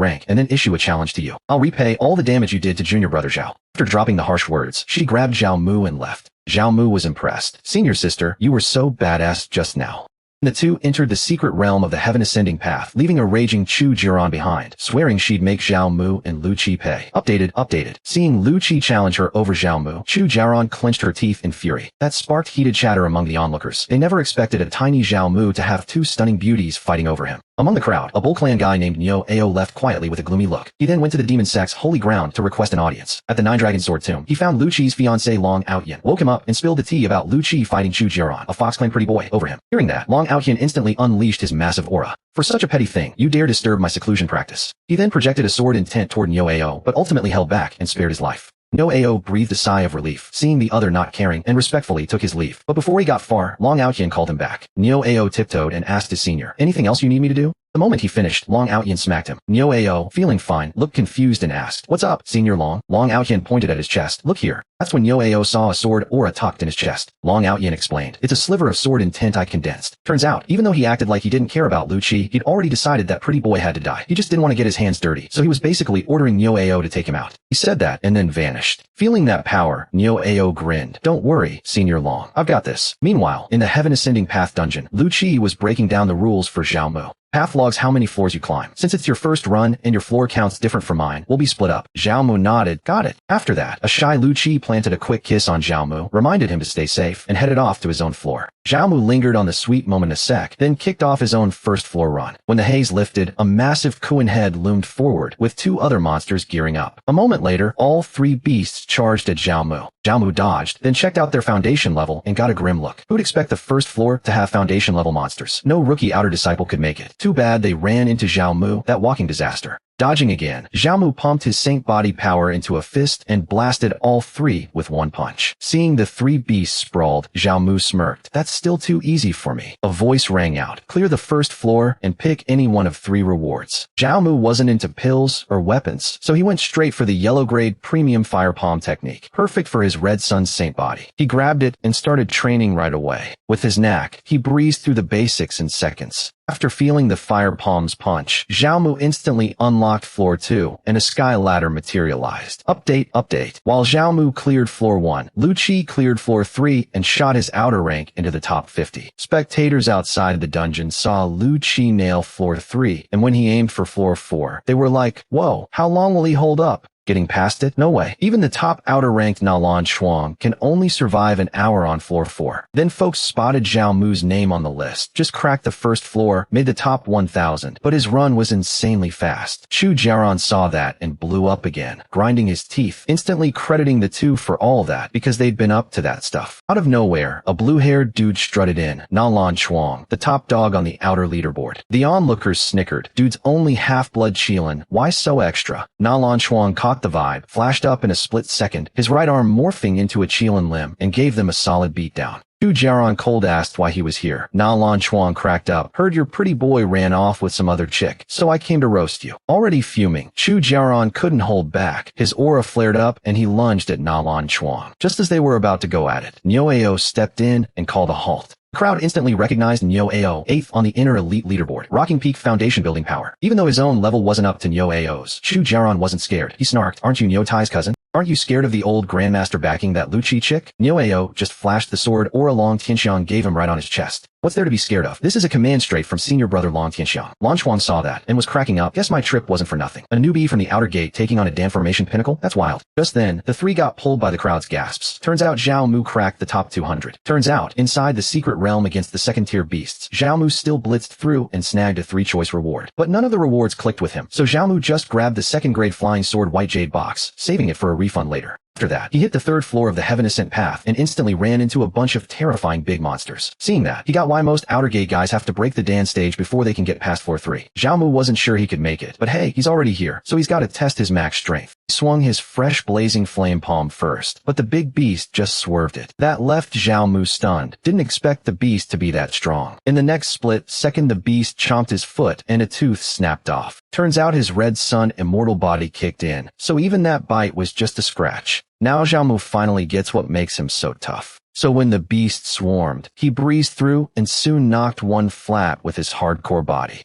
rank, and then issue a challenge to you. I'll repay all the damage you did to junior brother Zhao. After dropping the harsh words, she grabbed Zhao Mu and left. Zhao Mu was impressed. Senior sister, you were so badass just now. The two entered the secret realm of the heaven ascending path, leaving a raging Chu Jiaran behind, swearing she'd make Zhao Mu and Lu Chi pay. Updated. Seeing Lu Chi challenge her over Zhao Mu, Chu Jiaran clenched her teeth in fury. That sparked heated chatter among the onlookers. They never expected a tiny Zhao Mu to have two stunning beauties fighting over him. Among the crowd, a Bull Clan guy named Nyo Ao left quietly with a gloomy look. He then went to the demon sect's holy ground to request an audience. At the Nine Dragon Sword Tomb, he found Lu Qi's fiancée Long Outyin, woke him up and spilled the tea about Lu Qi fighting Chu Jiaran, a Fox Clan pretty boy, over him. Hearing that, Long Outyin instantly unleashed his massive aura. For such a petty thing, you dare disturb my seclusion practice. He then projected a sword intent toward Nyo Ao, but ultimately held back and spared his life. Nyo Ao breathed a sigh of relief, seeing the other not caring, and respectfully took his leave. But before he got far, Long Outyin called him back. Nyo Ao tiptoed and asked his senior, "Anything else you need me to do?" The moment he finished, Long Outyin smacked him. Nyo Ao, feeling fine, looked confused and asked, "What's up, Senior Long?" Long Outyin pointed at his chest. "Look here." That's when Nyo Ao saw a sword aura tucked in his chest. Long Outyin explained, "It's a sliver of sword intent I condensed." Turns out, even though he acted like he didn't care about Lu Qi, he'd already decided that pretty boy had to die. He just didn't want to get his hands dirty, so he was basically ordering Nyo Ao to take him out. He said that and then vanished. Feeling that power, Nyo Ao grinned. "Don't worry, Senior Long. I've got this." Meanwhile, in the Heaven Ascending Path dungeon, Lu Qi was breaking down the rules for Zhao Mu. Path logs how many floors you climb. Since it's your first run and your floor count's different from mine, we'll be split up. Zhao Mu nodded. Got it. After that, a shy Lu Qi planted a quick kiss on Zhao Mu, reminded him to stay safe, and headed off to his own floor. Zhao Mu lingered on the sweet moment a sec, then kicked off his own first floor run. When the haze lifted, a massive Kuan head loomed forward, with two other monsters gearing up. A moment later, all three beasts charged at Zhao Mu. Zhao Mu dodged, then checked out their foundation level and got a grim look. Who'd expect the first floor to have foundation level monsters? No rookie outer disciple could make it. Too bad they ran into Zhao Mu, that walking disaster. Dodging again, Zhao Mu pumped his saint body power into a fist and blasted all three with one punch. Seeing the three beasts sprawled, Zhao Mu smirked. "That's still too easy for me." A voice rang out. "Clear the first floor and pick any one of three rewards." Zhao Mu wasn't into pills or weapons, so he went straight for the yellow grade premium fire palm technique, perfect for his red sun saint body. He grabbed it and started training right away. With his knack, he breezed through the basics in seconds. After feeling the fire palm's punch, Zhao Mu instantly unlocked floor 2, and a sky ladder materialized. Update. While Zhao Mu cleared floor 1, Lu Qi cleared floor 3 and shot his outer rank into the top 50. Spectators outside the dungeon saw Lu Qi nail floor 3, and when he aimed for floor 4, they were like, "Whoa, how long will he hold up?" Getting past it? No way. Even the top outer-ranked Nalan Shuang can only survive an hour on floor 4. Then folks spotted Zhao Mu's name on the list. Just cracked the first floor, made the top 1,000, but his run was insanely fast. Chu Jiaran saw that and blew up again, grinding his teeth, instantly crediting the two for all that because they'd been up to that stuff. Out of nowhere, a blue-haired dude strutted in, Nalan Shuang, the top dog on the outer leaderboard. The onlookers snickered. Dude's only half-blood Qilin. Why so extra? Nalan Shuang caught the vibe, flashed up in a split second, his right arm morphing into a Qilin limb, and gave them a solid beatdown. Chu Jiaran cold asked why he was here. Nalan Shuang cracked up. "Heard your pretty boy ran off with some other chick, so I came to roast you." Already fuming, Chu Jiaran couldn't hold back. His aura flared up and he lunged at Nalan Shuang. Just as they were about to go at it, Nyo Ao stepped in and called a halt. The crowd instantly recognized Nyo Ao, 8th on the inner elite leaderboard, rocking peak foundation building power. Even though his own level wasn't up to Nyo Ao's, Chu Jiaran wasn't scared. He snarked, "Aren't you Nyo Tai's cousin? Aren't you scared of the old Grandmaster backing that Lu Qi chick?" Nyo Ao just flashed the sword aura Long Tianxiang gave him right on his chest. What's there to be scared of? This is a command straight from senior brother Long Tianxiang. Lan Shuang saw that and was cracking up. Guess my trip wasn't for nothing. A newbie from the outer gate taking on a Dan formation pinnacle? That's wild. Just then, the three got pulled by the crowd's gasps. Turns out Zhao Mu cracked the top 200. Turns out, inside the secret realm against the second-tier beasts, Zhao Mu still blitzed through and snagged a 3-choice reward. But none of the rewards clicked with him, so Zhao Mu just grabbed the second-grade flying sword White Jade box, saving it for a refund later. After that, he hit the 3rd floor of the Heaven Ascent path and instantly ran into a bunch of terrifying big monsters. Seeing that, he got why most outer gate guys have to break the Dan stage before they can get past floor 3. Zhao Mu wasn't sure he could make it, but hey, he's already here, so he's got to test his max strength. He swung his fresh blazing flame palm first, but the big beast just swerved it. That left Zhao Mu stunned. Didn't expect the beast to be that strong. In the next split second, the beast chomped his foot and a tooth snapped off. Turns out his red sun immortal body kicked in, so even that bite was just a scratch. Now Zhao Mu finally gets what makes him so tough. So when the beast swarmed, he breezed through and soon knocked one flat with his hardcore body.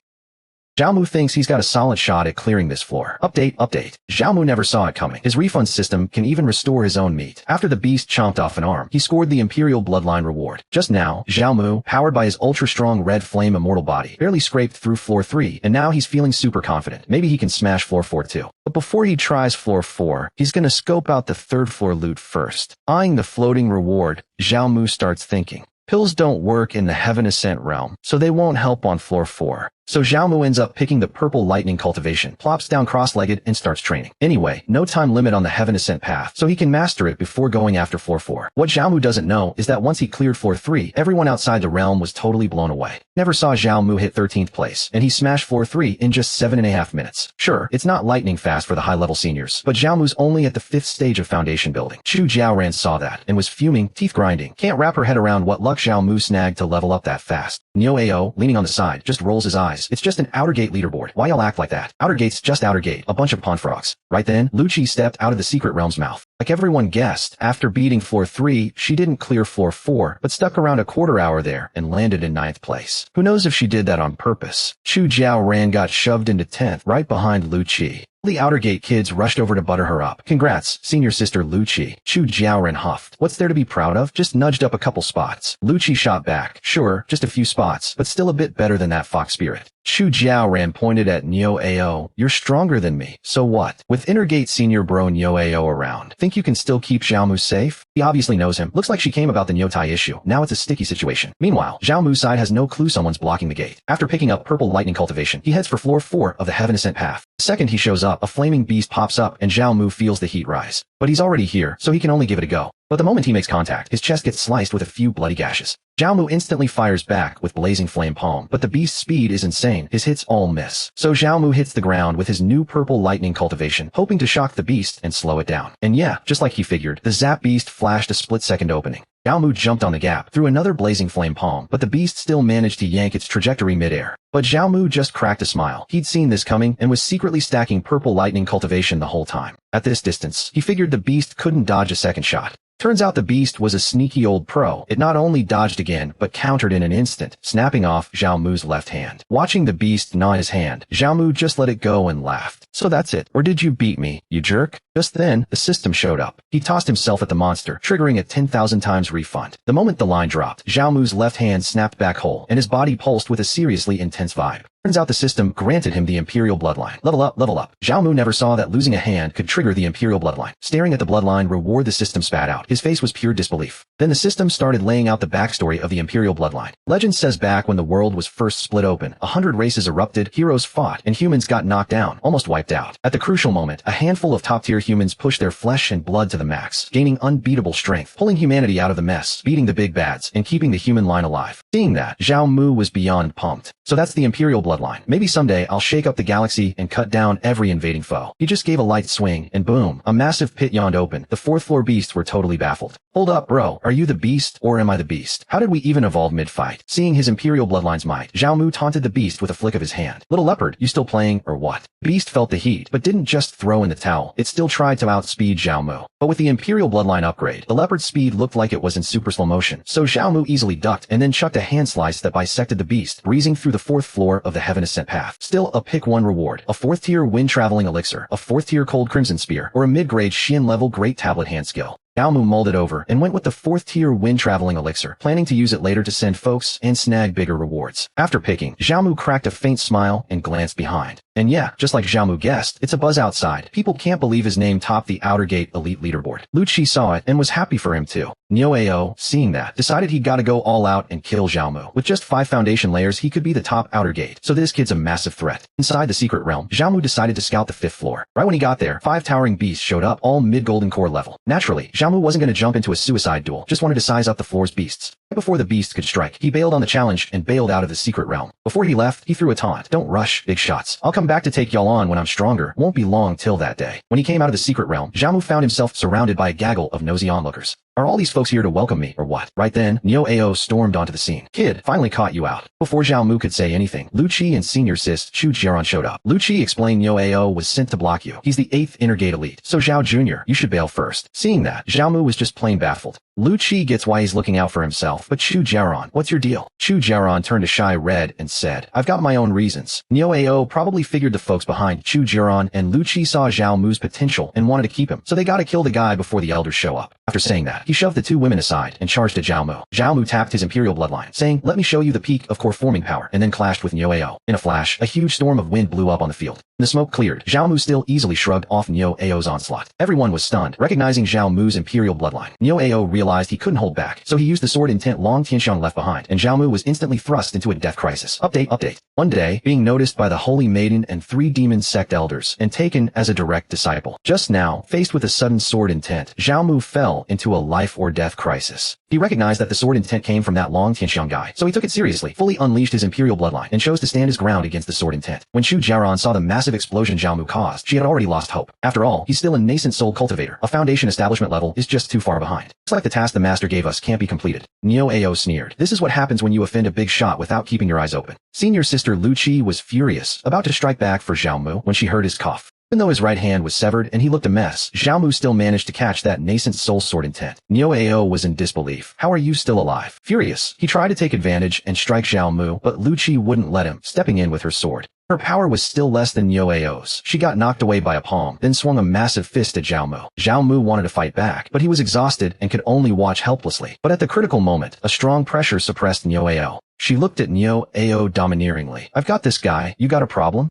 Zhao Mu thinks he's got a solid shot at clearing this floor. Update. Zhao Mu never saw it coming. His refund system can even restore his own meat. After the beast chomped off an arm, he scored the Imperial Bloodline reward. Just now, Zhao Mu, powered by his ultra-strong red flame immortal body, barely scraped through floor 3, and now he's feeling super confident. Maybe he can smash floor 4 too. But before he tries floor 4, he's gonna scope out the 3rd floor loot first. Eyeing the floating reward, Zhao Mu starts thinking. Pills don't work in the Heaven Ascent realm, so they won't help on floor 4. So Zhao Mu ends up picking the purple lightning cultivation, plops down cross-legged, and starts training. Anyway, no time limit on the Heaven Ascent path, so he can master it before going after floor 4. What Zhao Mu doesn't know is that once he cleared floor 3, everyone outside the realm was totally blown away. Never saw Zhao Mu hit 13th place, and he smashed floor 3 in just 7.5 minutes. Sure, it's not lightning fast for the high-level seniors, but Zhao Mu's only at the 5th stage of foundation building. Chu Jiaoran saw that, and was fuming, teeth grinding. Can't wrap her head around what luck Zhao Mu snagged to level up that fast. Neo Ao, leaning on the side, just rolls his eyes. It's just an outer gate leaderboard. Why y'all act like that? Outer gate's just outer gate, a bunch of pond frogs. Right then, Lu Qi stepped out of the secret realm's mouth. Like everyone guessed, after beating floor 3, she didn't clear floor 4, but stuck around a quarter hour there and landed in 9th place. Who knows if she did that on purpose? Chu Jiaoran got shoved into 10th, right behind Lu Qi. The outer gate kids rushed over to butter her up. Congrats, senior sister Lu Qi. Chu Jiaoran huffed. What's there to be proud of? Just nudged up a couple spots. Lu Qi shot back. Sure, just a few spots, but still a bit better than that fox spirit. Chu Jiaoran pointed at Neo Ao. You're stronger than me. So what? With Intergate senior bro Neo Ao around, think you can still keep Zhao Mu safe? He obviously knows him. Looks like she came about the Neo Tai issue. Now it's a sticky situation. Meanwhile, Zhao Mu's side has no clue someone's blocking the gate. After picking up purple lightning cultivation, he heads for floor 4 of the Heaven Ascent path. The second he shows up, a flaming beast pops up and Zhao Mu feels the heat rise. But he's already here, so he can only give it a go. But the moment he makes contact, his chest gets sliced with a few bloody gashes. Zhao Mu instantly fires back with blazing flame palm, but the beast's speed is insane. His hits all miss. So Zhao Mu hits the ground with his new purple lightning cultivation, hoping to shock the beast and slow it down. And yeah, just like he figured, the zap beast flashed a split-second opening. Zhao Mu jumped on the gap, threw another blazing flame palm, but the beast still managed to yank its trajectory midair. But Zhao Mu just cracked a smile. He'd seen this coming and was secretly stacking purple lightning cultivation the whole time. At this distance, he figured the beast couldn't dodge a second shot. Turns out the beast was a sneaky old pro. It not only dodged again, but countered in an instant, snapping off Zhao Mu's left hand. Watching the beast gnaw his hand, Zhao Mu just let it go and laughed. So that's it. Or did you beat me, you jerk? Just then, the system showed up. He tossed himself at the monster, triggering a 10,000 times refund. The moment the line dropped, Zhao Mu's left hand snapped back whole, and his body pulsed with a seriously intense vibe. Turns out the system granted him the Imperial Bloodline. Level up, level up. Zhao Mu never saw that losing a hand could trigger the Imperial Bloodline. Staring at the Bloodline reward the system spat out. His face was pure disbelief. Then the system started laying out the backstory of the Imperial Bloodline. Legend says back when the world was first split open, 100 races erupted, heroes fought, and humans got knocked down, almost wiped out. At the crucial moment, a handful of top-tier humans pushed their flesh and blood to the max, gaining unbeatable strength, pulling humanity out of the mess, beating the big bads, and keeping the human line alive. Seeing that, Zhao Mu was beyond pumped. So that's the Imperial Bloodline. Maybe someday I'll shake up the galaxy and cut down every invading foe. He just gave a light swing, and boom, a massive pit yawned open. The 4th floor beasts were totally baffled. Hold up, bro. Are you the beast, or am I the beast? How did we even evolve mid-fight? Seeing his Imperial Bloodline's might, Zhao Mu taunted the beast with a flick of his hand. Little leopard, you still playing, or what? Beast felt the heat, but didn't just throw in the towel. It still tried to outspeed Zhao Mu. But with the Imperial Bloodline upgrade, the leopard's speed looked like it was in super slow motion. So Zhao Mu easily ducked and then chucked a hand slice that bisected the beast, breezing through the 4th floor of the Heaven Ascent path. Still a pick 1 reward, a 4th tier wind traveling elixir, a 4th tier cold crimson spear, or a mid-grade Shin level great tablet hand skill. Zhao Mu mulled it over and went with the 4th tier wind traveling elixir, planning to use it later to send folks and snag bigger rewards. After picking, Zhao Mu cracked a faint smile and glanced behind. And yeah, just like Zhao Mu guessed, it's a buzz outside. People can't believe his name topped the Outer Gate Elite Leaderboard. Lu Qi saw it and was happy for him too. Neo Ao, seeing that, decided he'd gotta go all out and kill Zhao Mu. With just 5 foundation layers, he could be the top Outer Gate. So this kid's a massive threat. Inside the secret realm, Zhao Mu decided to scout the 5th floor. Right when he got there, 5 towering beasts showed up, all mid-golden core level. Naturally, Zhao Mu wasn't gonna jump into a suicide duel, just wanted to size up the floor's beasts. Right before the beast could strike, he bailed on the challenge and bailed out of the secret realm. Before he left, he threw a taunt. Don't rush, big shots. I'll come back to take y'all on when I'm stronger. Won't be long till that day. When he came out of the secret realm, Zhao Mu found himself surrounded by a gaggle of nosy onlookers. Are all these folks here to welcome me, or what? Right then, Neo Ao stormed onto the scene. Kid, finally caught you out. Before Zhao Mu could say anything, Lu Qi and senior sis Chu Jiaoran showed up. Lu Qi explained Neo Ao was sent to block you. He's the 8th Intergate Elite, so Zhao Jr., you should bail first. Seeing that, Zhao Mu was just plain baffled. Lu Qi gets why he's looking out for himself, but Chu Jiaoran, what's your deal? Chu Jiaoran turned a shy red and said, I've got my own reasons. Neo Ao probably figured the folks behind Chu Jiaoran and Lu Qi saw Zhao Mu's potential and wanted to keep him, so they gotta kill the guy before the elders show up. After saying that, he shoved the two women aside and charged at Zhao Mu. Zhao Mu tapped his imperial bloodline, saying, "Let me show you the peak of core forming power," and then clashed with Niu Ao. In a flash, a huge storm of wind blew up on the field. When the smoke cleared, Zhao Mu still easily shrugged off Niu Ao's onslaught. Everyone was stunned, recognizing Zhao Mu's imperial bloodline. Niu Ao realized he couldn't hold back, so he used the sword intent Long Tianxiang left behind, and Zhao Mu was instantly thrust into a death crisis. Update. One day, being noticed by the Holy Maiden and 3 demon sect elders, and taken as a direct disciple. Just now, faced with a sudden sword intent, Zhao Mu fell into a life or death crisis. He recognized that the sword intent came from that Long Tianxiang guy, so he took it seriously, fully unleashed his imperial bloodline, and chose to stand his ground against the sword intent. When Xu Jiaran saw the massive explosion Zhao Mu caused, she had already lost hope. After all, he's still a nascent soul cultivator. A foundation establishment level is just too far behind. It's like the task the master gave us can't be completed. Niu Ao sneered. This is what happens when you offend a big shot without keeping your eyes open. Senior sister Lu Qi was furious, about to strike back for Zhao Mu when she heard his cough. Even though his right hand was severed and he looked a mess, Zhao Mu still managed to catch that nascent soul sword intent. Niu Ao was in disbelief. How are you still alive? Furious, he tried to take advantage and strike Zhao Mu, but Lu Qi wouldn't let him, stepping in with her sword. Her power was still less than Niu Ao's. She got knocked away by a palm, then swung a massive fist at Zhao Mu. Zhao Mu wanted to fight back, but he was exhausted and could only watch helplessly. But at the critical moment, a strong pressure suppressed Niu Ao. She looked at Niu Ao domineeringly. "I've got this guy. You got a problem?"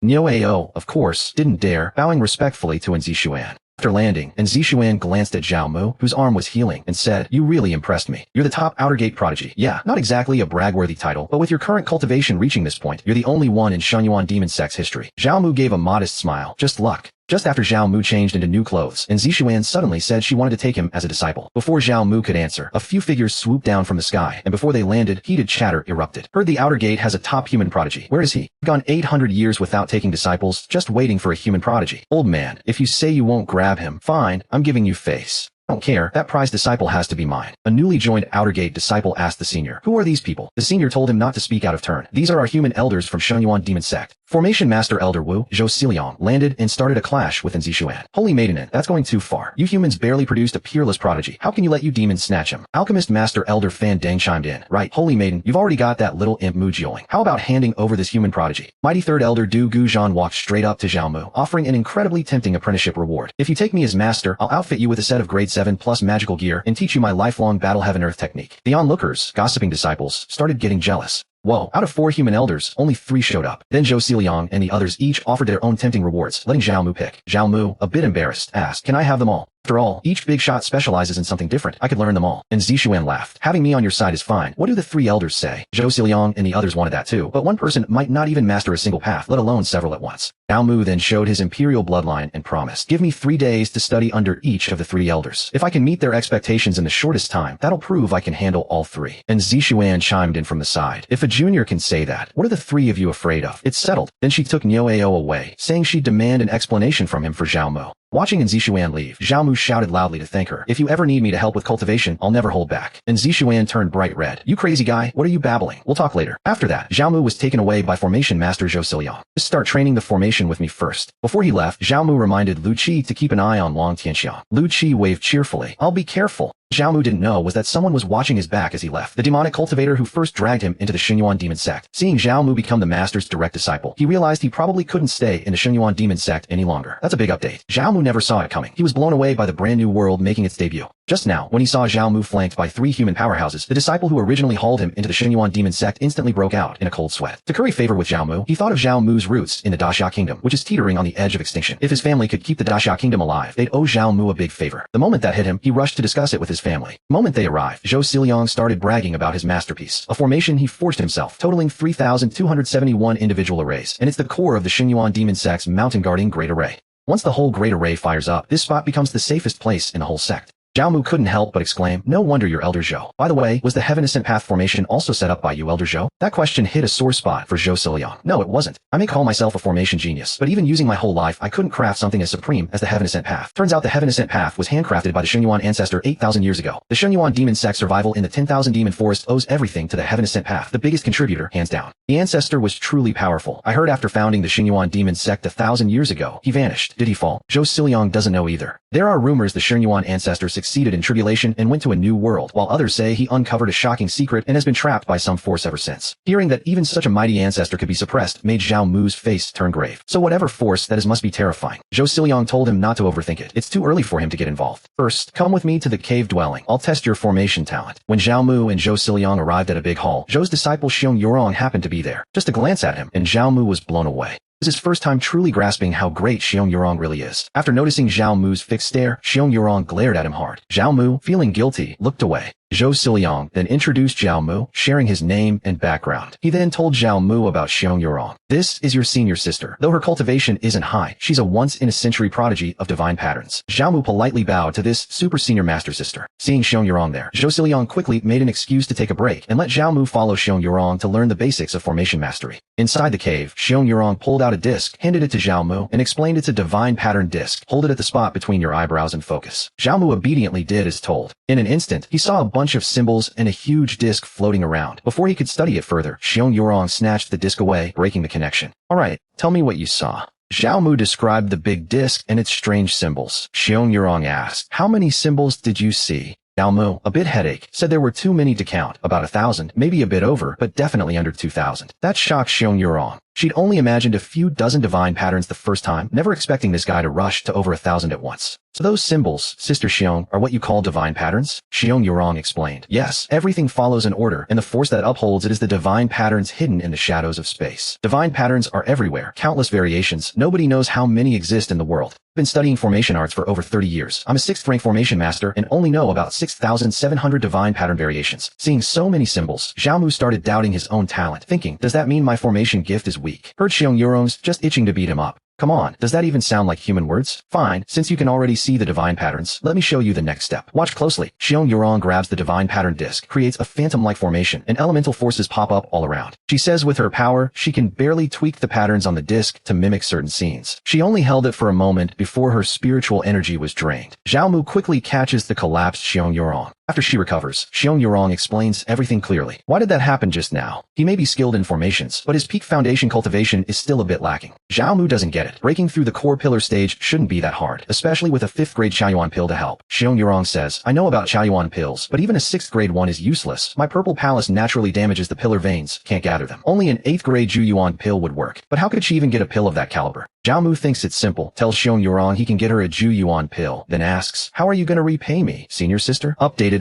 Niu Ao, of course, didn't dare, bowing respectfully to Zixuan. After landing, Zixuan glanced at Zhao Mu, whose arm was healing, and said, "You really impressed me. You're the top outer gate prodigy. Yeah, not exactly a brag-worthy title, but with your current cultivation reaching this point, you're the only one in Shenyuan Demon Sect's history." Zhao Mu gave a modest smile. Just luck. Just after Zhao Mu changed into new clothes, Zixuan suddenly said she wanted to take him as a disciple. Before Zhao Mu could answer, a few figures swooped down from the sky, and before they landed, heated chatter erupted. "Heard the outer gate has a top human prodigy. Where is he? Gone 800 years without taking disciples, just waiting for a human prodigy. Old man, if you say you won't grab him, fine, I'm giving you face. I don't care, that prized disciple has to be mine." A newly joined outer gate disciple asked the senior, "Who are these people?" The senior told him not to speak out of turn. "These are our human elders from Shenyuan Demon Sect." Formation Master Elder Wu, Zhou Xiliang, landed and started a clash with Zixuan. "Holy Maiden, that's going too far. You humans barely produced a peerless prodigy. How can you let you demons snatch him?" Alchemist Master Elder Fan Deng chimed in. "Right, Holy Maiden, you've already got that little imp Mu Jioling. How about handing over this human prodigy?" Mighty Third Elder Du Guzhan walked straight up to Zhao Mu, offering an incredibly tempting apprenticeship reward. "If you take me as master, I'll outfit you with a set of grade 7 plus magical gear and teach you my lifelong battle heaven earth technique." The onlookers, gossiping disciples, started getting jealous. Whoa, out of 4 human elders, only 3 showed up. Then Zhou Xiliang and the others each offered their own tempting rewards, letting Zhao Mu pick. Zhao Mu, a bit embarrassed, asked, "Can I have them all? After all, each big shot specializes in something different. I could learn them all." And Zixuan laughed. "Having me on your side is fine. What do the 3 elders say?" Zhou Xiliang and the others wanted that too, but one person might not even master a single path, let alone several at once. Zhao Mu then showed his imperial bloodline and promised, "Give me 3 days to study under each of the 3 elders. If I can meet their expectations in the shortest time, that'll prove I can handle all 3. And Zixuan chimed in from the side. "If a junior can say that, what are the 3 of you afraid of? It's settled." Then she took Niu Ao away, saying she'd demand an explanation from him for Zhao Mu. Watching Zixuan leave, Zhao Mu shouted loudly to thank her. "If you ever need me to help with cultivation, I'll never hold back." And Zixuan turned bright red. "You crazy guy, what are you babbling? We'll talk later." After that, Zhao Mu was taken away by Formation Master Zhou Xiliang. "Just start training the formation with me first." Before he left, Zhao Mu reminded Lu Qi to keep an eye on Long Tianxiang. Lu Qi waved cheerfully. "I'll be careful." Zhao Mu didn't know was that someone was watching his back as he left, the demonic cultivator who first dragged him into the Shenyuan Demon Sect. Seeing Zhao Mu become the master's direct disciple, he realized he probably couldn't stay in the Shenyuan Demon Sect any longer. That's a big update. Zhao Mu never saw it coming. He was blown away by the brand new world making its debut. Just now, when he saw Zhao Mu flanked by 3 human powerhouses, the disciple who originally hauled him into the Shenyuan Demon Sect instantly broke out in a cold sweat. To curry favor with Zhao Mu, he thought of Zhao Mu's roots in the Daxia Kingdom, which is teetering on the edge of extinction. If his family could keep the Daxia Kingdom alive, they'd owe Zhao Mu a big favor. The moment that hit him, he rushed to discuss it with his family. The moment they arrived, Zhou Xiliang started bragging about his masterpiece, a formation he forged himself, totaling 3,271 individual arrays, and it's the core of the Shenyuan Demon Sect's mountain guarding Great Array. Once the whole Great Array fires up, this spot becomes the safest place in the whole sect. Zhao Mu couldn't help but exclaim, "No wonder you're Elder Zhou." By the way, was the Heaven Ascent Path formation also set up by you, Elder Zhou? That question hit a sore spot for Zhou Xiliang. No, it wasn't. I may call myself a formation genius, but even using my whole life, I couldn't craft something as supreme as the Heaven Ascent Path. Turns out the Heaven Ascent Path was handcrafted by the Shenyuan ancestor 8,000 years ago. The Shenyuan Demon Sect survival in the 10,000 Demon Forest owes everything to the Heaven Ascent Path, the biggest contributor, hands down. The ancestor was truly powerful. I heard after founding the Shenyuan Demon Sect 1,000 years ago, he vanished. Did he fall? Zhou Xiliang doesn't know either. There are rumors the Shenyuan ancestor succeeded in tribulation and went to a new world, while others say he uncovered a shocking secret and has been trapped by some force ever since. Hearing that even such a mighty ancestor could be suppressed made Zhao Mu's face turn grave. So whatever force that is must be terrifying. Zhou Siliang told him not to overthink it. It's too early for him to get involved. First, come with me to the cave dwelling. I'll test your formation talent. When Zhao Mu and Zhou Siliang arrived at a big hall, Zhou's disciple Xiong Yurong happened to be there. Just a glance at him, and Zhao Mu was blown away. It was his first time truly grasping how great Xiong Yurong really is. After noticing Zhao Mu's fixed stare, Xiong Yurong glared at him hard. Zhao Mu, feeling guilty, looked away. Zhou Siliang then introduced Zhao Mu, sharing his name and background. He then told Zhao Mu about Xiong Yurong. This is your senior sister. Though her cultivation isn't high, she's a once-in-a-century prodigy of divine patterns. Zhao Mu politely bowed to this super senior master sister. Seeing Xiong Yurong there, Zhou Siliang quickly made an excuse to take a break and let Zhao Mu follow Xiong Yurong to learn the basics of formation mastery. Inside the cave, Xiong Yurong pulled out a disc, handed it to Zhao Mu, and explained it's a divine pattern disc. Hold it at the spot between your eyebrows and focus. Zhao Mu obediently did as told. In an instant, he saw a bunch of symbols and a huge disc floating around. Before he could study it further, Xiong Yurong snatched the disc away, breaking the connection. Alright, tell me what you saw. Zhao Mu described the big disc and its strange symbols. Xiong Yurong asked, how many symbols did you see? Zhao Mu, a bit headache, said there were too many to count, about 1,000, maybe a bit over, but definitely under 2,000. That shocked Xiong Yurong. She'd only imagined a few dozen divine patterns the first time, never expecting this guy to rush to over 1,000 at once. So those symbols, Sister Xiong, are what you call divine patterns? Xiong Yurong explained. Yes, everything follows an order, and the force that upholds it is the divine patterns hidden in the shadows of space. Divine patterns are everywhere, countless variations. Nobody knows how many exist in the world. I've been studying formation arts for over 30 years. I'm a 6th rank formation master and only know about 6,700 divine pattern variations. Seeing so many symbols, Zhao Mu started doubting his own talent, thinking, does that mean my formation gift is weak? Heard Xiong Yurong's just itching to beat him up. Come on, does that even sound like human words? Fine, since you can already see the divine patterns, let me show you the next step. Watch closely. Xiong Yurong grabs the divine pattern disc, creates a phantom-like formation, and elemental forces pop up all around. She says with her power, she can barely tweak the patterns on the disc to mimic certain scenes. She only held it for a moment before her spiritual energy was drained. Zhao Mu quickly catches the collapsed Xiong Yurong. After she recovers, Xiong Yurong explains everything clearly. Why did that happen just now? He may be skilled in formations, but his peak foundation cultivation is still a bit lacking. Zhao Mu doesn't get it. Breaking through the core pillar stage shouldn't be that hard, especially with a 5th grade Chaoyuan pill to help. Xiong Yurong says, I know about Chaoyuan pills, but even a 6th grade one is useless. My purple palace naturally damages the pillar veins, can't gather them. Only an 8th grade Juyuan pill would work. But how could she even get a pill of that caliber? Zhao Mu thinks it's simple, tells Xiong Yurong he can get her a Juyuan pill, then asks, how are you going to repay me, senior sister? Updated.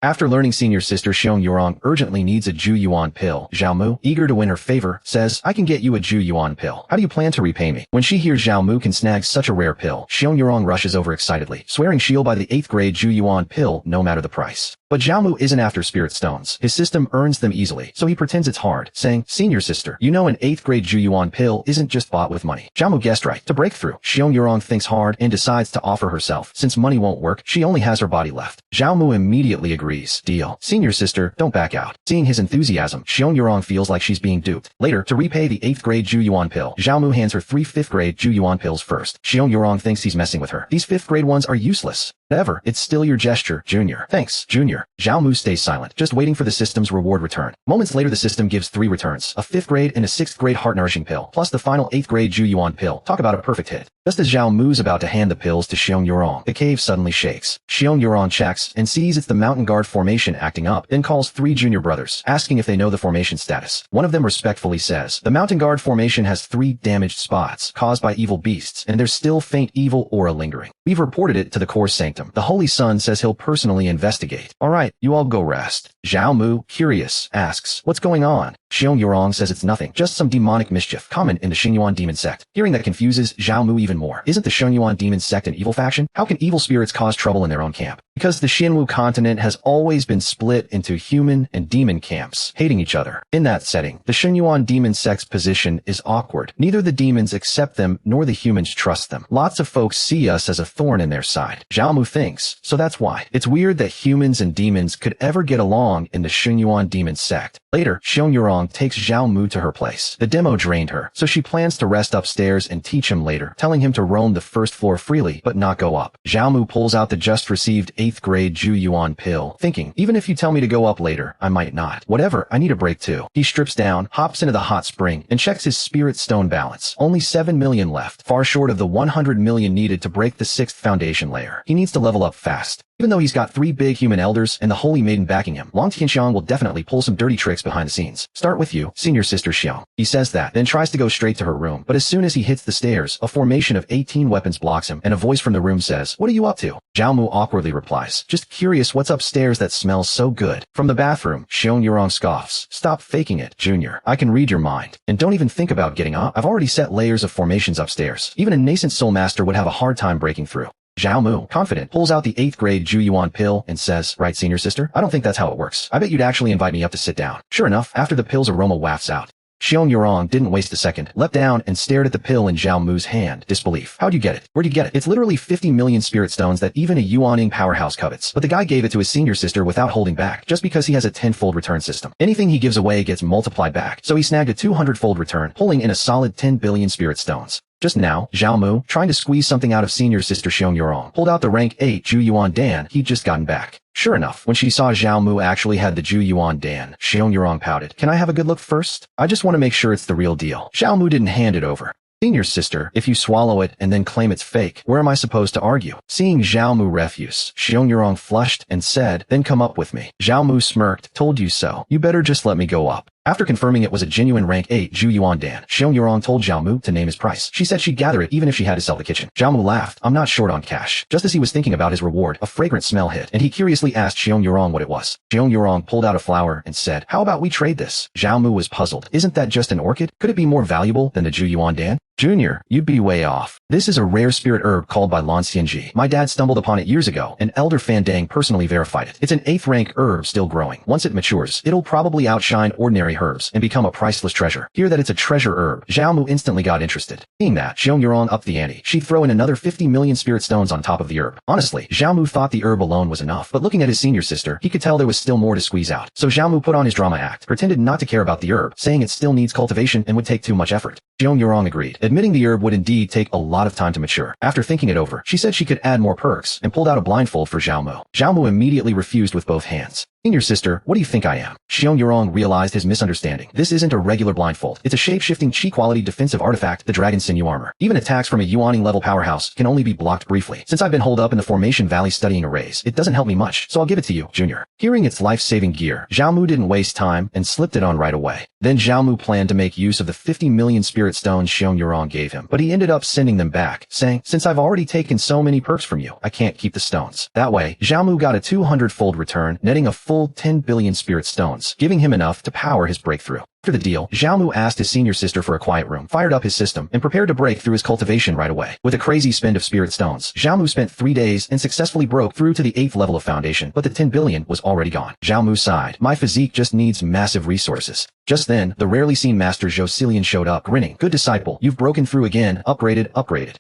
After learning senior sister Xiong Yurong urgently needs a Juyuan pill, Zhao Mu, eager to win her favor, says, I can get you a Juyuan pill. How do you plan to repay me? When she hears Zhao Mu can snag such a rare pill, Xiong Yurong rushes over excitedly, swearing she'll buy the 8th grade Juyuan pill no matter the price. But Zhao Mu isn't after spirit stones. His system earns them easily, so he pretends it's hard, saying, senior sister, you know an 8th grade Juyuan pill isn't just bought with money. Zhao Mu guessed right. To break through, Xiong Yurong thinks hard and decides to offer herself. Since money won't work, she only has her body left. Zhao Mu immediately agrees. Deal. Senior sister, don't back out. Seeing his enthusiasm, Xiong Yurong feels like she's being duped. Later, to repay the 8th grade Juyuan pill, Zhao Mu hands her 3 5th grade Juyuan pills first. Xiong Yurong thinks he's messing with her. These 5th grade ones are useless. Whatever, it's still your gesture, Junior. Thanks, Junior. Zhao Mu stays silent, just waiting for the system's reward return. Moments later the system gives 3 returns, a 5th grade and a 6th grade heart-nourishing pill, plus the final 8th grade Juyuan pill. Talk about a perfect hit. Just as Zhao Mu's about to hand the pills to Xiong Yurong, the cave suddenly shakes. Xiong Yurong checks and sees it's the mountain guard formation acting up, then calls 3 junior brothers, asking if they know the formation status. One of them respectfully says, the mountain guard formation has 3 damaged spots, caused by evil beasts, and there's still faint evil aura lingering. We've reported it to the core sanctum. The Holy Sun says he'll personally investigate. Alright, you all go rest. Zhao Mu, curious, asks, what's going on? Xiong Yurong says it's nothing, just some demonic mischief common in the Xingyuan demon sect. Hearing that confuses Zhao Mu even more. Isn't the Xingyuan demon sect an evil faction? How can evil spirits cause trouble in their own camp? Because the Xinwu continent has always been split into human and demon camps, hating each other. In that setting, the Xingyuan demon sect's position is awkward. Neither the demons accept them nor the humans trust them. Lots of folks see us as a thorn in their side. Zhao Mu thinks, so that's why. It's weird that humans and demons could ever get along in the Xingyuan demon sect. Later, Xiong Yurong Yuan takes Zhao Mu to her place. The demo drained her, so she plans to rest upstairs and teach him later, telling him to roam the first floor freely but not go up. Zhao Mu pulls out the just received 8th grade Ju Yuan pill, thinking, even if you tell me to go up later, I might not. Whatever, I need a break too. He strips down, hops into the hot spring, and checks his spirit stone balance. Only 7 million left, far short of the 100 million needed to break the 6th foundation layer. He needs to level up fast. Even though he's got 3 big human elders and the Holy Maiden backing him, Long Tianxiang will definitely pull some dirty tricks behind the scenes. Start with you, senior sister Xiang. He says that, then tries to go straight to her room, but as soon as he hits the stairs, a formation of 18 weapons blocks him, and a voice from the room says, "What are you up to?" Zhao Mu awkwardly replies, "Just curious what's upstairs that smells so good." From the bathroom, Xiong Yurong scoffs, "Stop faking it, Junior. I can read your mind. And don't even think about getting up. I've already set layers of formations upstairs. Even a nascent soul master would have a hard time breaking through." Zhao Mu, confident, pulls out the 8th grade Ju Yuan pill and says, "Right, senior sister? I don't think that's how it works. I bet you'd actually invite me up to sit down." Sure enough, after the pill's aroma wafts out, Xiong Yurong didn't waste a second, leapt down and stared at the pill in Zhao Mu's hand, disbelief. "How'd you get it? Where'd you get it? It's literally 50 million spirit stones that even a Yuaning powerhouse covets. But the guy gave it to his senior sister without holding back, just because he has a 10-fold return system. Anything he gives away gets multiplied back, so he snagged a 200-fold return, pulling in a solid 10 billion spirit stones." Just now, Zhao Mu, trying to squeeze something out of senior sister Xiong Yurong, pulled out the rank 8 Ju Yuan Dan he'd just gotten back. Sure enough, when she saw Zhao Mu actually had the Ju Yuan Dan, Xiong Yurong pouted, "Can I have a good look first? I just want to make sure it's the real deal." Zhao Mu didn't hand it over. "Senior sister, if you swallow it and then claim it's fake, where am I supposed to argue?" Seeing Zhao Mu refuse, Xiong Yurong flushed and said, "Then come up with me." Zhao Mu smirked, "Told you so. You better just let me go up." After confirming it was a genuine rank 8 Ju Yuan Dan, Xiong Yurong told Zhao Mu to name his price. She said she'd gather it even if she had to sell the kitchen. Zhao Mu laughed, "I'm not short on cash." Just as he was thinking about his reward, a fragrant smell hit, and he curiously asked Xiong Yurong what it was. Xiong Yurong pulled out a flower and said, "How about we trade this?" Zhao Mu was puzzled. "Isn't that just an orchid? Could it be more valuable than the Ju Yuan Dan?" "Junior, you'd be way off. This is a rare spirit herb called by Lan Xianji. My dad stumbled upon it years ago, and Elder Fandang personally verified it. It's an 8th rank herb still growing. Once it matures, it'll probably outshine ordinary herbs and become a priceless treasure." Hear that it's a treasure herb, Zhao Mu instantly got interested. Seeing that, Xiong Yurong upped the ante. She'd throw in another 50 million spirit stones on top of the herb. Honestly, Zhao Mu thought the herb alone was enough, but looking at his senior sister, he could tell there was still more to squeeze out. So Zhao Mu put on his drama act, pretended not to care about the herb, saying it still needs cultivation and would take too much effort. Xiong Yurong agreed, admitting the herb would indeed take a lot of time to mature. After thinking it over, she said she could add more perks, and pulled out a blindfold for Zhao Mu. Zhao Mu immediately refused with both hands. "Senior sister, what do you think I am?" Xiong Yurong realized his misunderstanding. This isn't a regular blindfold. It's a shape-shifting chi-quality defensive artifact, the Dragon Sinew Armor. Even attacks from a Yuaning-level powerhouse can only be blocked briefly. Since I've been holed up in the Formation Valley studying arrays, it doesn't help me much, so I'll give it to you, Junior. Hearing its life-saving gear, Zhao Mu didn't waste time and slipped it on right away. Then Zhao Mu planned to make use of the 50 million spirit stones Xiong Yurong gave him, but he ended up sending them back, saying, "Since I've already taken so many perks from you, I can't keep the stones." That way, Zhao Mu got a 200-fold return, netting a full 10 billion spirit stones, giving him enough to power his breakthrough. After the deal, Zhao Mu asked his senior sister for a quiet room, fired up his system, and prepared to break through his cultivation right away. With a crazy spend of spirit stones, Zhao Mu spent 3 days and successfully broke through to the 8th level of foundation, but the 10 billion was already gone. Zhao Mu sighed, "My physique just needs massive resources." Just then, the rarely seen Master Zhou Silian showed up, grinning. "Good disciple, you've broken through again, upgraded."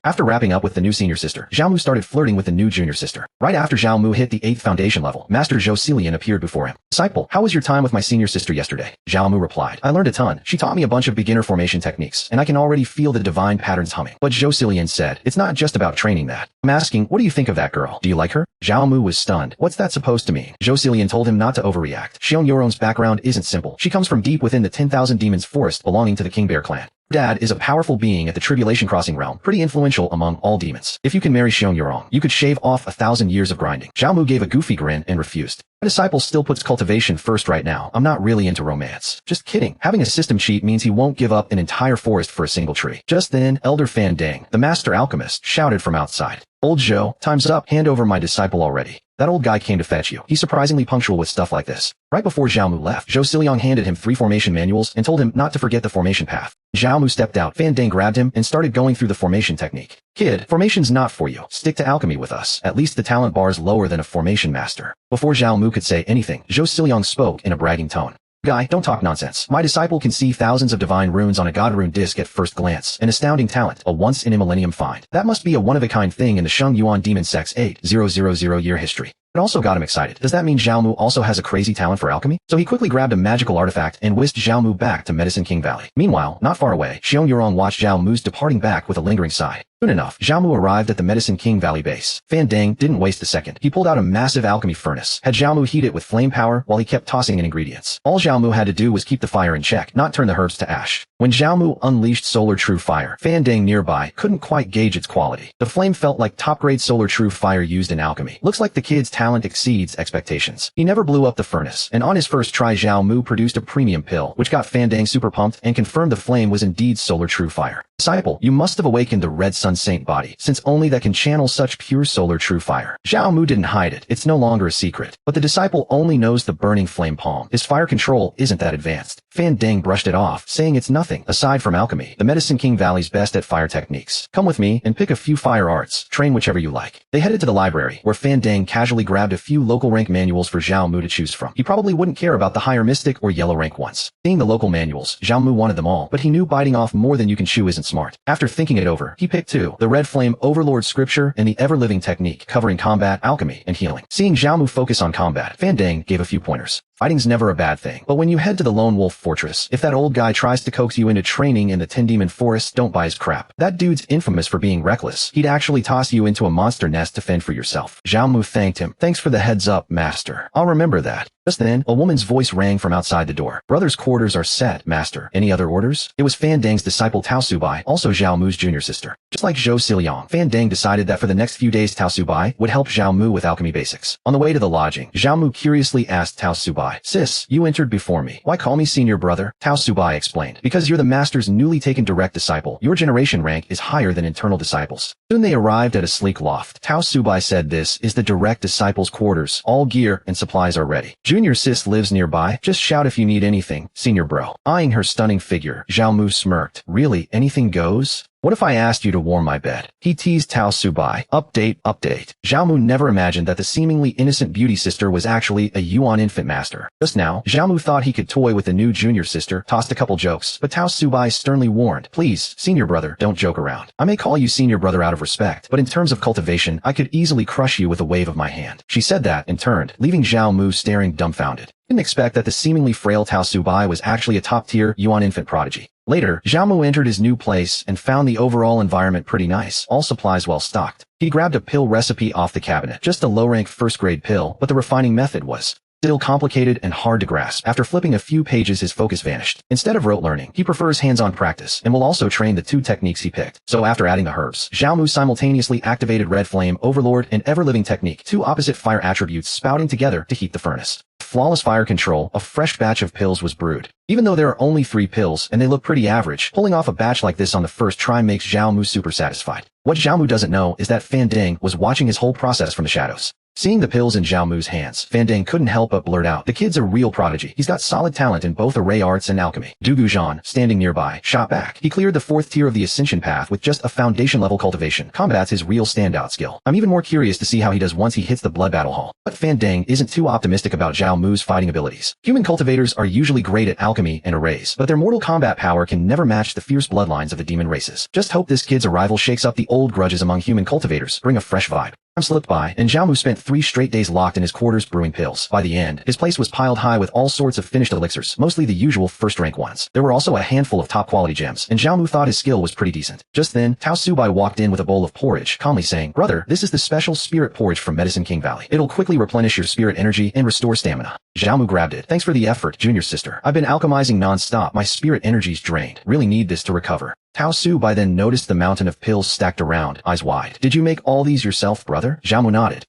After wrapping up with the new senior sister, Zhao Mu started flirting with the new junior sister. Right after Zhao Mu hit the 8th foundation level, Master Zhou Silian appeared before him. "Disciple, how was your time with my senior sister yesterday?" Zhao Mu replied, "I learned a ton. She taught me a bunch of beginner formation techniques, and I can already feel the divine patterns humming." But Zhou Silian said, "It's not just about training that. I'm asking, what do you think of that girl? Do you like her?" Zhao Mu was stunned. "What's that supposed to mean?" Zhou Silian told him not to overreact. Xiong Yurong's background isn't simple. She comes from deep within the 10,000 demons forest belonging to the King Bear clan. Dad is a powerful being at the Tribulation Crossing realm, pretty influential among all demons. If you can marry Xiong Yurong, you could shave off 1,000 years of grinding. Zhao Mu gave a goofy grin and refused. "My disciple still puts cultivation first right now. I'm not really into romance." "Just kidding. Having a system cheat means he won't give up an entire forest for a single tree." Just then, Elder Fandang, the master alchemist, shouted from outside, "Old Zhou, time's up. Hand over my disciple already. That old guy came to fetch you. He's surprisingly punctual with stuff like this." Right before Zhao Mu left, Zhou Siliang handed him 3 formation manuals and told him not to forget the formation path. Zhao Mu stepped out. Fandang grabbed him and started going through the formation technique. "Kid, formation's not for you. Stick to alchemy with us. At least the talent bar's lower than a formation master." Before Zhao Mu could say anything, Zhou Siliang spoke in a bragging tone. "Guy, don't talk nonsense. My disciple can see thousands of divine runes on a god rune disc at first glance. An astounding talent, a once-in-a-millennium find. That must be a one-of-a-kind thing in the Sheng Yuan Demon Sect's 8,000 year history." It also got him excited. Does that mean Zhao Mu also has a crazy talent for alchemy? So he quickly grabbed a magical artifact and whisked Zhao Mu back to Medicine King Valley. Meanwhile, not far away, Xiong Yurong watched Zhao Mu's departing back with a lingering sigh. Soon enough, Zhao Mu arrived at the Medicine King Valley base. Fan Deng didn't waste a second. He pulled out a massive alchemy furnace, had Zhao Mu heat it with flame power while he kept tossing in ingredients. All Zhao Mu had to do was keep the fire in check, not turn the herbs to ash. When Zhao Mu unleashed Solar True Fire, Fan Deng nearby couldn't quite gauge its quality. The flame felt like top-grade Solar True Fire used in alchemy. Looks like the kid's talent exceeds expectations. He never blew up the furnace, and on his first try Zhao Mu produced a premium pill, which got Fan Deng super pumped and confirmed the flame was indeed Solar True Fire. Disciple, you must have awakened the Red Sun Saint body, since only that can channel such pure Solar True Fire. Zhao Mu didn't hide it, it's no longer a secret. But the disciple only knows the burning flame palm. His fire control isn't that advanced. Fan Deng brushed it off, saying it's nothing. Aside from alchemy, the Medicine King Valley's best at fire techniques. Come with me and pick a few fire arts, train whichever you like. They headed to the library, where Fan Deng casually grabbed a few local rank manuals for Zhao Mu to choose from. He probably wouldn't care about the higher mystic or yellow rank ones. Seeing the local manuals, Zhao Mu wanted them all, but he knew biting off more than you can chew isn't smart. After thinking it over, he picked two, the Red Flame Overlord Scripture and the Ever-Living Technique, covering combat, alchemy, and healing. Seeing Zhao Mu focus on combat, Fan Deng gave a few pointers. Fighting's never a bad thing, but when you head to the Lone Wolf Fortress, if that old guy tries to coax you into training in the Ten Demon Forest, don't buy his crap. That dude's infamous for being reckless. He'd actually toss you into a monster nest to fend for yourself. Zhao Mu thanked him. Thanks for the heads up, master. I'll remember that. Just then, a woman's voice rang from outside the door. Brother's quarters are set, master. Any other orders? It was Fan Deng's disciple Tao Subai, also Zhao Mu's junior sister. Just like Zhou Siliang, Fan Deng decided that for the next few days Tao Subai would help Zhao Mu with alchemy basics. On the way to the lodging, Zhao Mu curiously asked Tao Subai, "Sis, you entered before me. Why call me senior brother?" Tao Subai explained, "Because you're the master's newly taken direct disciple. Your generation rank is higher than internal disciples." Soon they arrived at a sleek loft. Tao Subai said this is the direct disciple's quarters. All gear and supplies are ready. Junior sis lives nearby. Just shout if you need anything, senior bro. Eyeing her stunning figure, Zhao Mu smirked. Really, anything goes? What if I asked you to warm my bed? He teased Tao Subai. Update. Zhao Mu never imagined that the seemingly innocent beauty sister was actually a Yuan infant master. Just now, Zhao Mu thought he could toy with the new junior sister, tossed a couple jokes, but Tao Subai sternly warned, "Please, senior brother, don't joke around. I may call you senior brother out of respect, but in terms of cultivation, I could easily crush you with a wave of my hand." She said that and turned, leaving Zhao Mu staring dumbfounded. Didn't expect that the seemingly frail Tao Subai was actually a top-tier Yuan infant prodigy. Later, Zhao Mu entered his new place and found the overall environment pretty nice, all supplies well stocked. He grabbed a pill recipe off the cabinet, just a low-rank first-grade pill, but the refining method was still complicated and hard to grasp. After flipping a few pages, his focus vanished. Instead of rote learning, he prefers hands-on practice and will also train the two techniques he picked. So after adding the herbs, Zhao Mu simultaneously activated Red Flame, Overlord, and Ever-Living Technique, two opposite fire attributes spouting together to heat the furnace. Flawless fire control, a fresh batch of pills was brewed. Even though there are only 3 pills and they look pretty average, pulling off a batch like this on the first try makes Zhao Mu super satisfied. What Zhao Mu doesn't know is that Fan Deng was watching his whole process from the shadows. Seeing the pills in Zhao Mu's hands, Fan Deng couldn't help but blurt out, "The kid's a real prodigy. He's got solid talent in both array arts and alchemy." Du Guzhan, standing nearby, shot back. He cleared the 4th tier of the Ascension path with just a foundation-level cultivation. Combat's his real standout skill. I'm even more curious to see how he does once he hits the Blood Battle Hall. But Fan Deng isn't too optimistic about Zhao Mu's fighting abilities. Human cultivators are usually great at alchemy and arrays, but their mortal combat power can never match the fierce bloodlines of the demon races. Just hope this kid's arrival shakes up the old grudges among human cultivators, bring a fresh vibe. Time slipped by, and Zhao Mu spent 3 straight days locked in his quarters brewing pills. By the end, his place was piled high with all sorts of finished elixirs, mostly the usual first-rank ones. There were also a handful of top-quality gems, and Zhao Mu thought his skill was pretty decent. Just then, Tao Subai walked in with a bowl of porridge, calmly saying, "Brother, this is the special spirit porridge from Medicine King Valley. It'll quickly replenish your spirit energy and restore stamina." Zhao Mu grabbed it. "Thanks for the effort, junior sister. I've been alchemizing non-stop. My spirit energy's drained. Really need this to recover." Tao Subai then noticed the mountain of pills stacked around, eyes wide. "Did you make all these yourself, brother?" Zhao Mu nodded.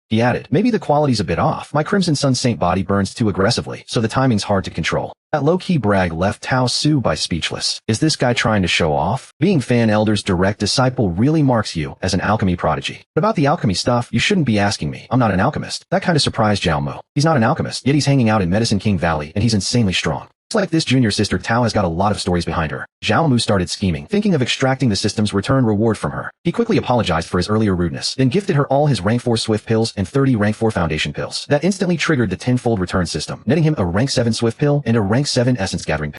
He added, "Maybe the quality's a bit off. My Crimson Sun Saint body burns too aggressively, so the timing's hard to control." That low-key brag left Tao Subai speechless. Is this guy trying to show off? Being Fan Elder's direct disciple really marks you as an alchemy prodigy. But about the alchemy stuff, you shouldn't be asking me. I'm not an alchemist. That kind of surprised Zhao Mu. He's not an alchemist, yet he's hanging out in Medicine King Valley, and he's insanely strong. Just like this junior sister, Tao has got a lot of stories behind her. Zhao Mu started scheming, thinking of extracting the system's return reward from her. He quickly apologized for his earlier rudeness, then gifted her all his rank 4 Swift pills and 30 rank 4 Foundation pills. That instantly triggered the tenfold return system, netting him a rank 7 Swift pill and a rank 7 Essence Gathering pill.